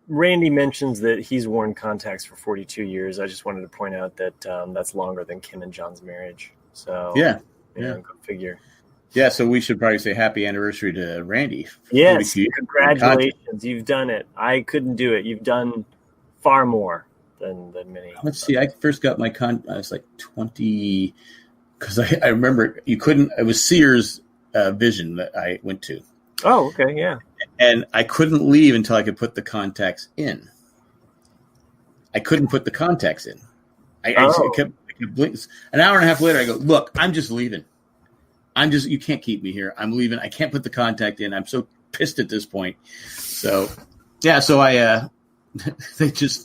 Randy mentions that he's worn contacts for 42 years. I just wanted to point out that that's longer than Kim and John's marriage. So yeah. Go figure. Yeah, so we should probably say happy anniversary to Randy. Yes, congratulations. You've done it. I couldn't do it. You've done far more than many. Let's see. I first got my I was like 20, because I remember you couldn't. It was Sears Vision that I went to. Oh, okay, yeah. And I couldn't leave until I could put the contacts in. I couldn't put the contacts in. I kept blinking. An hour and a half later, I go, look, I'm just leaving. You can't keep me here. I'm leaving. I can't put the contact in. I'm so pissed at this point. So, yeah. So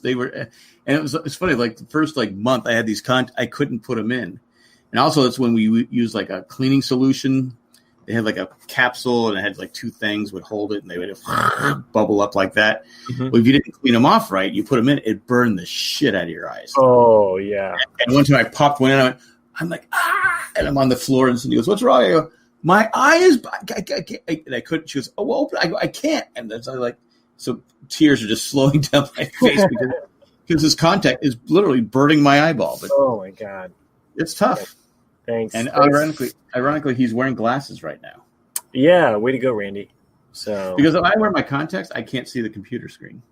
they were, and it's funny. Like the first month, I had these I couldn't put them in, and also that's when we used like a cleaning solution. They had like a capsule, and it had like two things would hold it, and they would bubble up like that. Mm-hmm. Well, if you didn't clean them off right, you put them in, it burned the shit out of your eyes. Oh yeah. And one time I popped one in. I'm like, and I'm on the floor, and he goes, what's wrong? I go, my eye is, I can't. And I couldn't. She goes, oh, well, open. I go, I can't. And then so I like, So tears are just slowing down my face because this contact is literally burning my eyeball. But oh my God, it's tough. Thanks. And ironically, he's wearing glasses right now. Yeah, way to go, Randy. So because if I wear my contacts, I can't see the computer screen.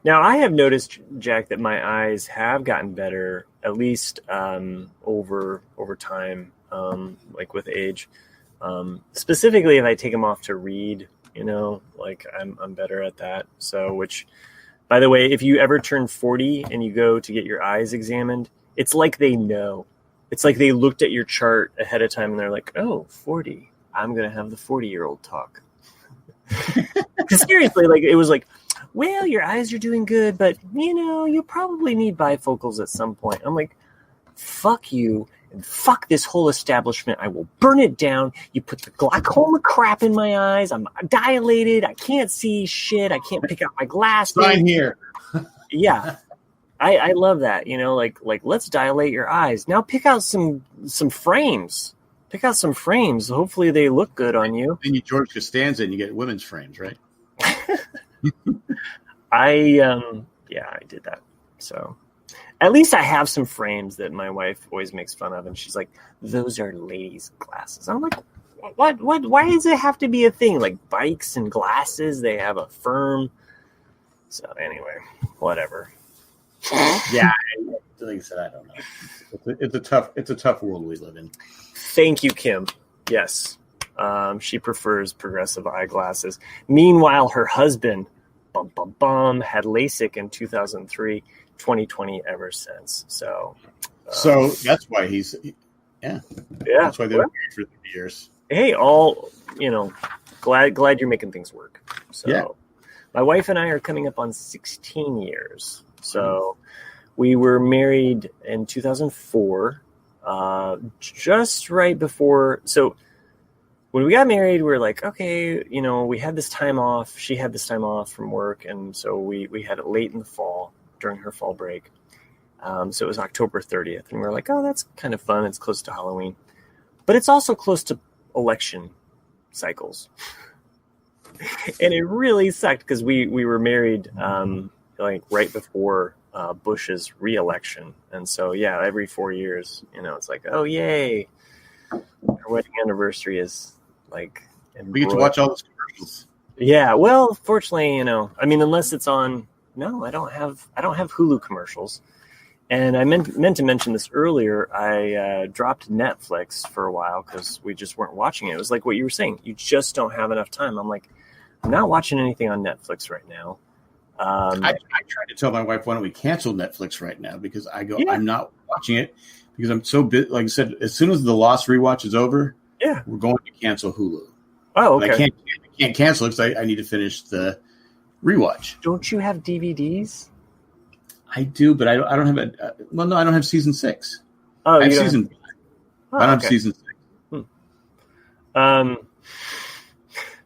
Now I have noticed, Jack, that my eyes have gotten better, at least over time, like with age. Specifically, if I take them off to read, like I'm better at that. So, which, by the way, if you ever turn 40 and you go to get your eyes examined, it's like they know. It's like they looked at your chart ahead of time and they're like, oh, 40. I'm going to have the 40-year-old talk. Because seriously, like it was like, well, your eyes are doing good, but, you'll probably need bifocals at some point. I'm like, fuck you and fuck this whole establishment. I will burn it down. You put the glaucoma crap in my eyes. I'm dilated. I can't see shit. I can't pick out my glasses. Sign here. Yeah. I love that, like let's dilate your eyes. Now pick out some frames. Pick out some frames. Hopefully they look good on you. Then you George Costanza and you get women's frames, right? I did that. So at least I have some frames that my wife always makes fun of, and she's like, those are ladies' glasses. I'm like, what? Why does it have to be a thing? Like bikes and glasses, they have a firm. So anyway, whatever. Yeah, like I said, I don't know. It's a tough world we live in. Thank you, Kim. Yes, she prefers progressive eyeglasses. Meanwhile, her husband, had LASIK in 2003, 2020 ever since. So that's why he's That's why they're married for 3 years. Hey, glad you're making things work. So my wife and I are coming up on 16 years. So we were married in 2004, just right before. So when we got married, we were like, okay, we had this time off. She had this time off from work. And so we had it late in the fall during her fall break. So it was October 30th. And we were like, oh, that's kind of fun. It's close to Halloween. But it's also close to election cycles. And it really sucked because we were married like right before Bush's re-election. And so, every 4 years, it's like, oh, yay. Our wedding anniversary is like... We get to watch all those commercials. Yeah, well, fortunately, unless it's on... No, I don't have Hulu commercials. And I meant to mention this earlier. I dropped Netflix for a while because we just weren't watching it. It was like what you were saying. You just don't have enough time. I'm like, I'm not watching anything on Netflix right now. I tried to tell my wife, why don't we cancel Netflix right now? Because I go, I'm not watching it because I'm so busy. Like I said, as soon as the Lost rewatch is over, we're going to cancel Hulu. Oh, okay. But I can't cancel it because I need to finish the rewatch. Don't you have DVDs? I do, but I don't have it. Well, no, I don't have season 6. Oh, I have season 5. I don't have season 6.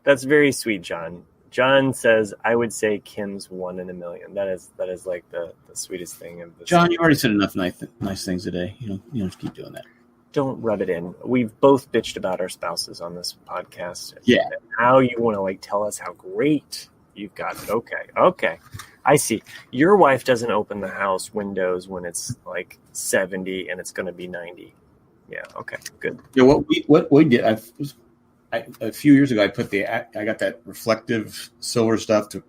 That's very sweet, John. John says, I would say Kim's 1 in a million. That is like the sweetest thing of this. John, you already said enough nice things today. You don't have to keep doing that. Don't rub it in. We've both bitched about our spouses on this podcast. Yeah. And now you want to tell us how great you've got it. Okay. I see. Your wife doesn't open the house windows when it's like 70 and it's going to be 90. Yeah. Okay. Good. Yeah. What we did, a few years ago, I got that reflective silver stuff to,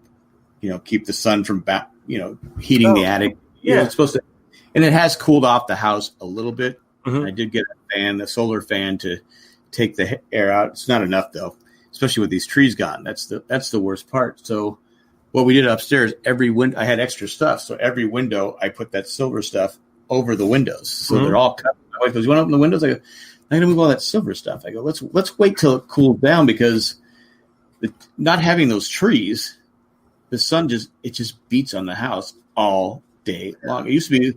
keep the sun from heating the attic. Yeah. It's supposed to, and it has cooled off the house a little bit. Mm-hmm. I did get a solar fan to take the air out. It's not enough though, especially with these trees gone. That's the worst part. So what we did upstairs, I had extra stuff. So every window, I put that silver stuff over the windows. So they're all covered. My wife goes, you want to open the windows? I go, I'm going to move all that silver stuff. I go, let's wait till it cools down because not having those trees, the sun just beats on the house all day long. It used to be,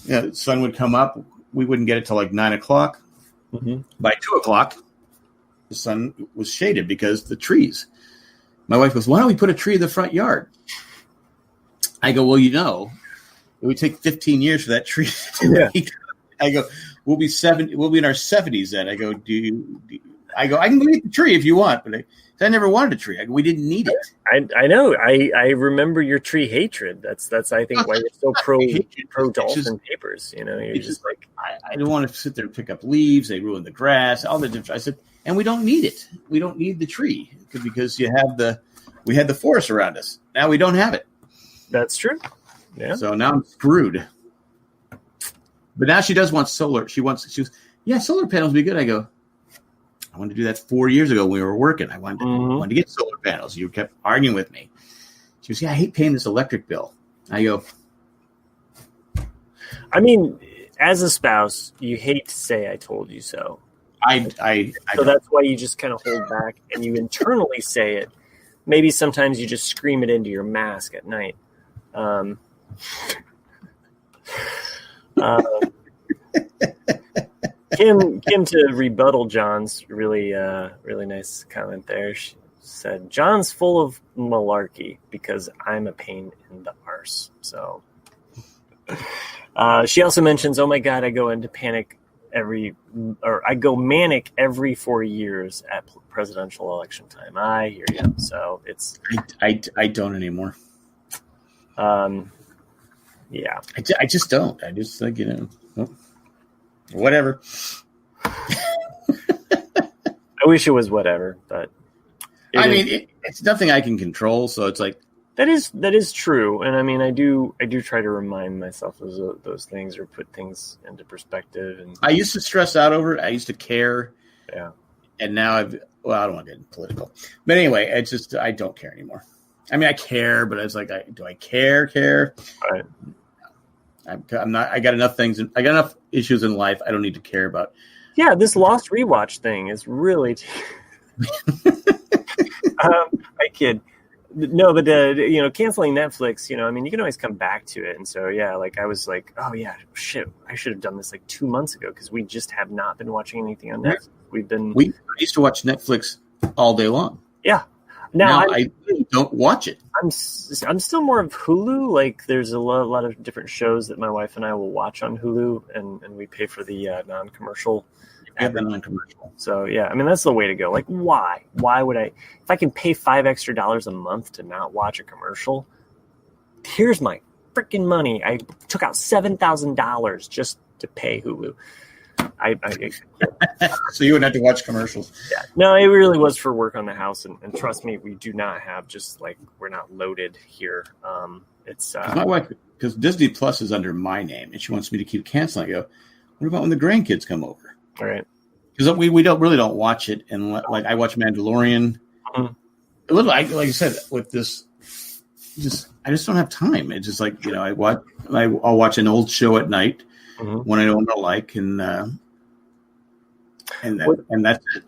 the sun would come up. We wouldn't get it till like 9 o'clock. Mm-hmm. By 2 o'clock, the sun was shaded because the trees. My wife goes, why don't we put a tree in the front yard? I go, well, it would take 15 years for that tree to yeah. I go, we'll be in our 70s then. I go, I go, I can go eat the tree if you want, but I never wanted a tree. I go, we didn't need it. I know. I remember your tree hatred. That's I think why you're so pro dolphin papers. You know, you're just like I don't want to sit there and pick up leaves. They ruin the grass. All the different. I said, and we don't need it. We don't need the tree because we had the forest around us. Now we don't have it. That's true. Yeah. So now I'm screwed. But now she does want solar. She was, solar panels would be good. I go, I wanted to do that 4 years ago when we were working. I wanted to get solar panels. You kept arguing with me. She goes, I hate paying this electric bill. I go, I mean, as a spouse, you hate to say I told you so. So that's why you just kind of hold back and you internally say it. Maybe sometimes you just scream it into your mask at night. Kim to rebuttal John's really nice comment there. She said, John's full of malarkey because I'm a pain in the arse. So she also mentions, oh my God, I go manic every 4 years at presidential election time. I hear you. So it's I don't anymore. Yeah, I just don't. I just like, whatever. I wish it was whatever, but it's nothing I can control. So it's like that is true. And I mean, I do try to remind myself of those things or put things into perspective. And I used to stress out over it. I used to care. Yeah. And now I don't want to get political, but anyway, I don't care anymore. I mean, I care, but it's like, do I care? Right. I'm not. I got enough things. I got enough issues in life. I don't need to care about. Yeah, this Lost rewatch thing is really. I kid. No, but canceling Netflix. I mean, you can always come back to it. And so, yeah, like I was like, oh yeah, shit, I should have done this like 2 months ago because we just have not been watching anything on Netflix. I used to watch Netflix all day long. Yeah. Now I don't watch it. I'm still more of Hulu. Like there's a lot of different shows that my wife and I will watch on Hulu, and we pay for the non-commercial. The non-commercial. So yeah, I mean that's the way to go. Like why? Why would I? If I can pay $5 extra a month to not watch a commercial, here's my freaking money. I took out $7,000 just to pay Hulu. So you wouldn't have to watch commercials. Yeah. No, it really was for work on the house, and trust me, we do not have we're not loaded here. It's my wife, because Disney Plus is under my name, and she wants me to keep canceling. I go, what about when the grandkids come over? All right. Because we don't watch it, and like I watch Mandalorian. Mm-hmm. A little, like I said, with this, I just don't have time. It's just like I'll watch an old show at night. Mm-hmm. When I don't like, and that's it.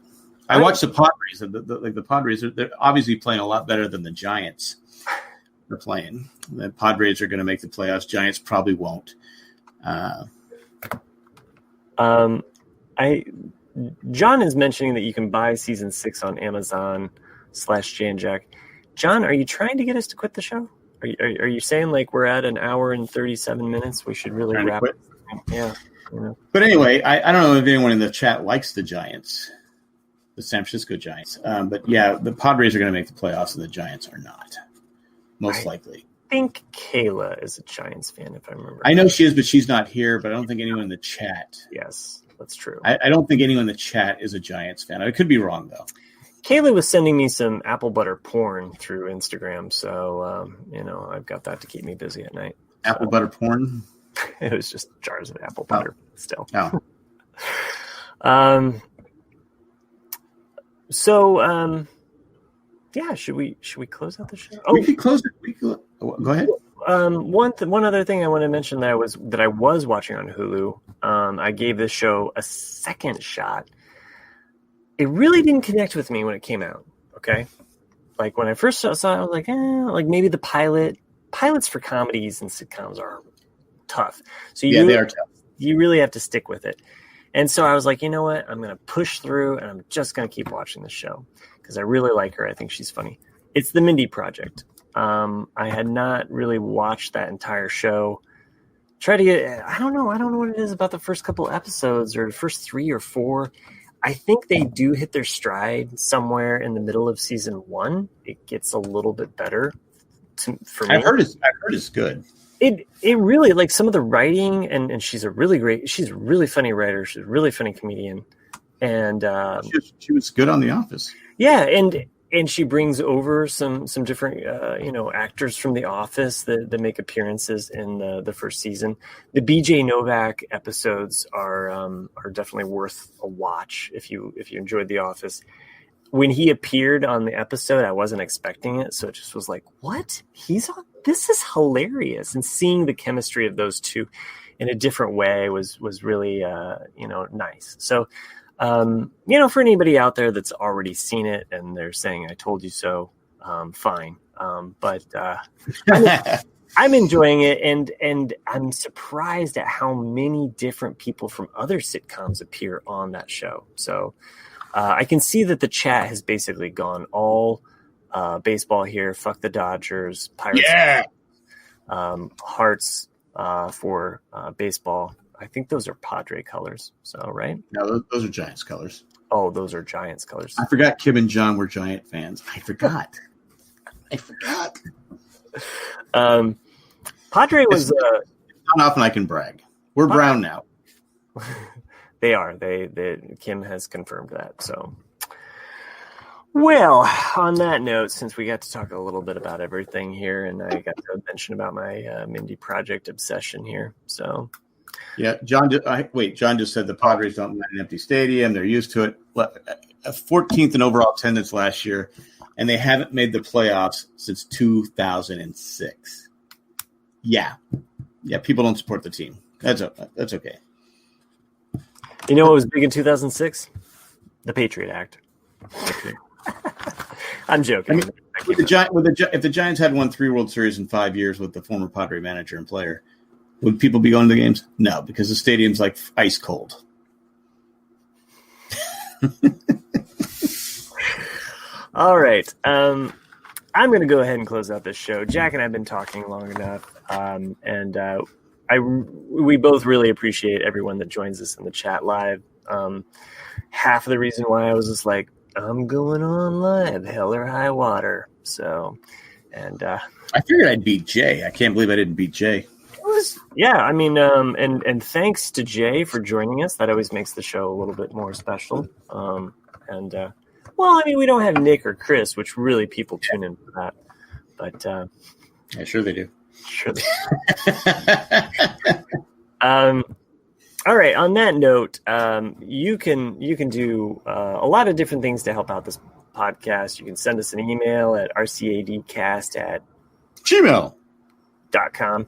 I watch the Padres. The Padres they're obviously playing a lot better than the Giants are playing. The Padres are going to make the playoffs. Giants probably won't. John is mentioning that you can buy season 6 on Amazon /JandJack. John, are you trying to get us to quit the show? Are you saying like we're at an hour and 37 minutes? We should really wrap it. Yeah. But anyway, I don't know if anyone in the chat likes the Giants, the San Francisco Giants. But yeah, the Padres are going to make the playoffs, and the Giants are not, most likely. I think Kayla is a Giants fan, if I remember. I know she is, but she's not here. But I don't think anyone in the chat. Yes, that's true. I don't think anyone in the chat is a Giants fan. I could be wrong though. Kayla was sending me some apple butter porn through Instagram, so I've got that to keep me busy at night. Apple butter porn. It was just jars of apple butter still. Oh. Should we close out the show? We could close it. Go ahead. One other thing I want to mention that I was watching on Hulu. I gave this show a second shot. It really didn't connect with me when it came out. Okay. Like when I first saw it, I was like, like maybe the pilots for comedies and sitcoms are tough. So they are tough. You really have to stick with it. And so I was like, you know what? I'm going to push through and I'm just going to keep watching this show because I really like her. I think she's funny. It's The Mindy Project. I had not really watched that entire show. I don't know what it is about the first couple episodes or the first 3 or 4. I think they do hit their stride somewhere in the middle of season 1. It gets a little bit better for me. I've heard it's good. It really, like, some of the writing, and she's a really funny writer. She's a really funny comedian. And she was good on The Office. Yeah, and she brings over some different actors from The Office that make appearances in the first season. The BJ Novak episodes are definitely worth a watch if you enjoyed The Office. When he appeared on the episode, I wasn't expecting it, so it just was like, what? He's on? This is hilarious. And seeing the chemistry of those two in a different way was really nice. So for anybody out there that's already seen it and they're saying, I told you so, fine. But I'm enjoying it, and I'm surprised at how many different people from other sitcoms appear on that show. So I can see that the chat has basically gone all baseball here. Fuck the Dodgers, Pirates, Hearts for baseball. I think those are Padre colors. So, right? No, those are Giants colors. Oh, those are Giants colors. I forgot Kim and John were Giant fans. I forgot. Padre was... not often I can brag. We're brown now. They are. Kim has confirmed that. So, well, on that note, since we got to talk a little bit about everything here, and I got to mention about my Mindy Project obsession here, so... Yeah, John just said the Padres don't mind an empty stadium. They're used to it. 14th in overall attendance last year, and they haven't made the playoffs since 2006. Yeah, people don't support the team. That's okay. You know what was big in 2006? The Patriot Act. I'm joking. I mean, if the Giants had won 3 World Series in 5 years with the former Padre manager and player, would people be going to the games? No, because the stadium's like ice cold. All right. I'm going to go ahead and close out this show. Jack and I have been talking long enough, we both really appreciate everyone that joins us in the chat live. Half of the reason why I was just like, I'm going on live, hell or high water. So, and I figured I'd beat Jay. I can't believe I didn't beat Jay. And thanks to Jay for joining us. That always makes the show a little bit more special. We don't have Nick or Chris, which really people tune in for that. But yeah, sure they do. Sure. All right. On that note, you can do a lot of different things to help out this podcast. You can send us an email at RCADCast@gmail.com.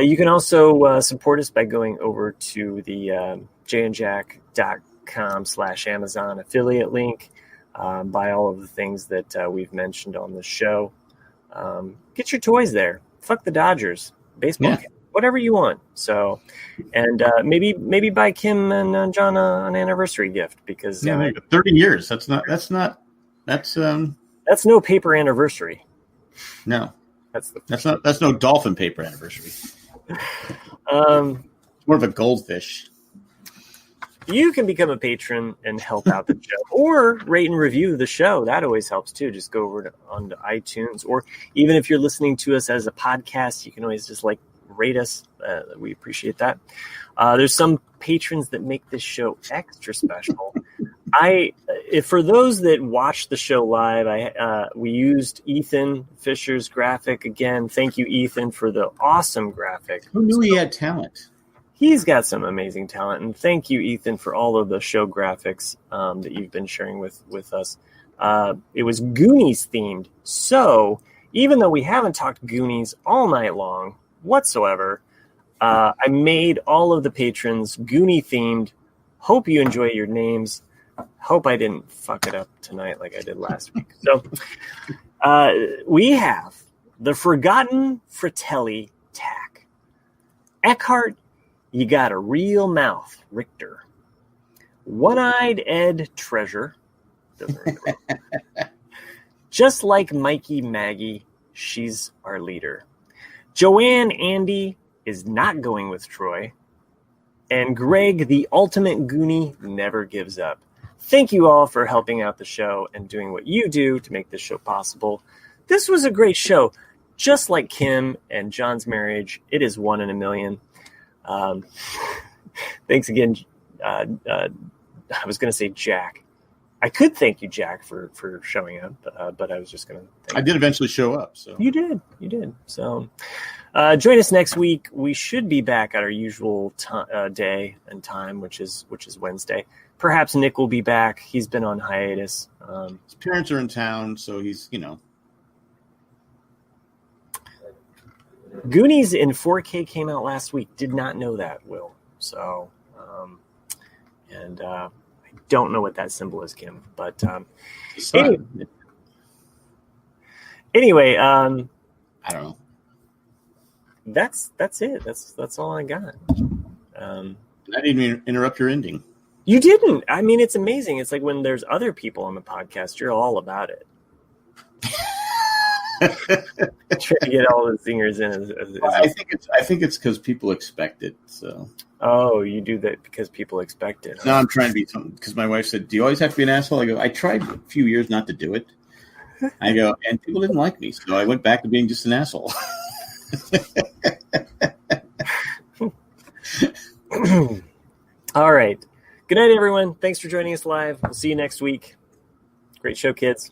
You can also support us by going over to the jandjack.com/Amazon affiliate link. Buy all of the things that we've mentioned on the show. Get your toys there. Fuck the Dodgers, baseball, whatever you want. So, and maybe buy Kim and John an anniversary gift because 30 years. That's no paper anniversary. No, that's no dolphin paper anniversary. More of a goldfish. You can become a patron and help out the show, or rate and review the show. That always helps too. Just go over onto iTunes, or even if you're listening to us as a podcast, you can always just rate us. We appreciate that. There's some patrons that make this show extra special. For those that watch the show live, we used Ethan Fisher's graphic again. Thank you, Ethan, for the awesome graphic. Who knew he had talent? He's got some amazing talent, and thank you, Ethan, for all of the show graphics that you've been sharing with us. It was Goonies themed, so even though we haven't talked Goonies all night long whatsoever, I made all of the patrons Goonie themed. Hope you enjoy your names. Hope I didn't fuck it up tonight like I did last week. So we have the Forgotten Fratelli Tack. Eckhart, you got a real mouth, Richter. One-eyed Ed Treasure. Doesn't ring the bell. Just like Mikey Maggie, she's our leader. Joanne Andy is not going with Troy. And Greg, the ultimate Goonie, never gives up. Thank you all for helping out the show and doing what you do to make this show possible. This was a great show. Just like Kim and John's marriage, it is 1 in a million. Thanks again. I was going to say Jack. I could thank you, Jack, for showing up, but I was just going to. I did eventually show up. So you did. So join us next week. We should be back at our usual day and time, which is Wednesday. Perhaps Nick will be back. He's been on hiatus. His parents are in town, so he's Goonies in 4K came out last week. Did not know that, Will. So, I don't know what that symbol is, Kim. But anyway, I don't know. That's it. That's all I got. I didn't even interrupt your ending. You didn't. I mean, it's amazing. It's like when there's other people on the podcast, you're all about it. Trying to get all the singers in. I think it's because people expect it. So. Oh, you do that because people expect it. Huh? No, I'm trying to be something. Because my wife said, "Do you always have to be an asshole?" I go, "I tried a few years not to do it." I go, and people didn't like me, so I went back to being just an asshole. All right. Good night, everyone. Thanks for joining us live. We'll see you next week. Great show, kids.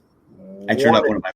I turned up one of my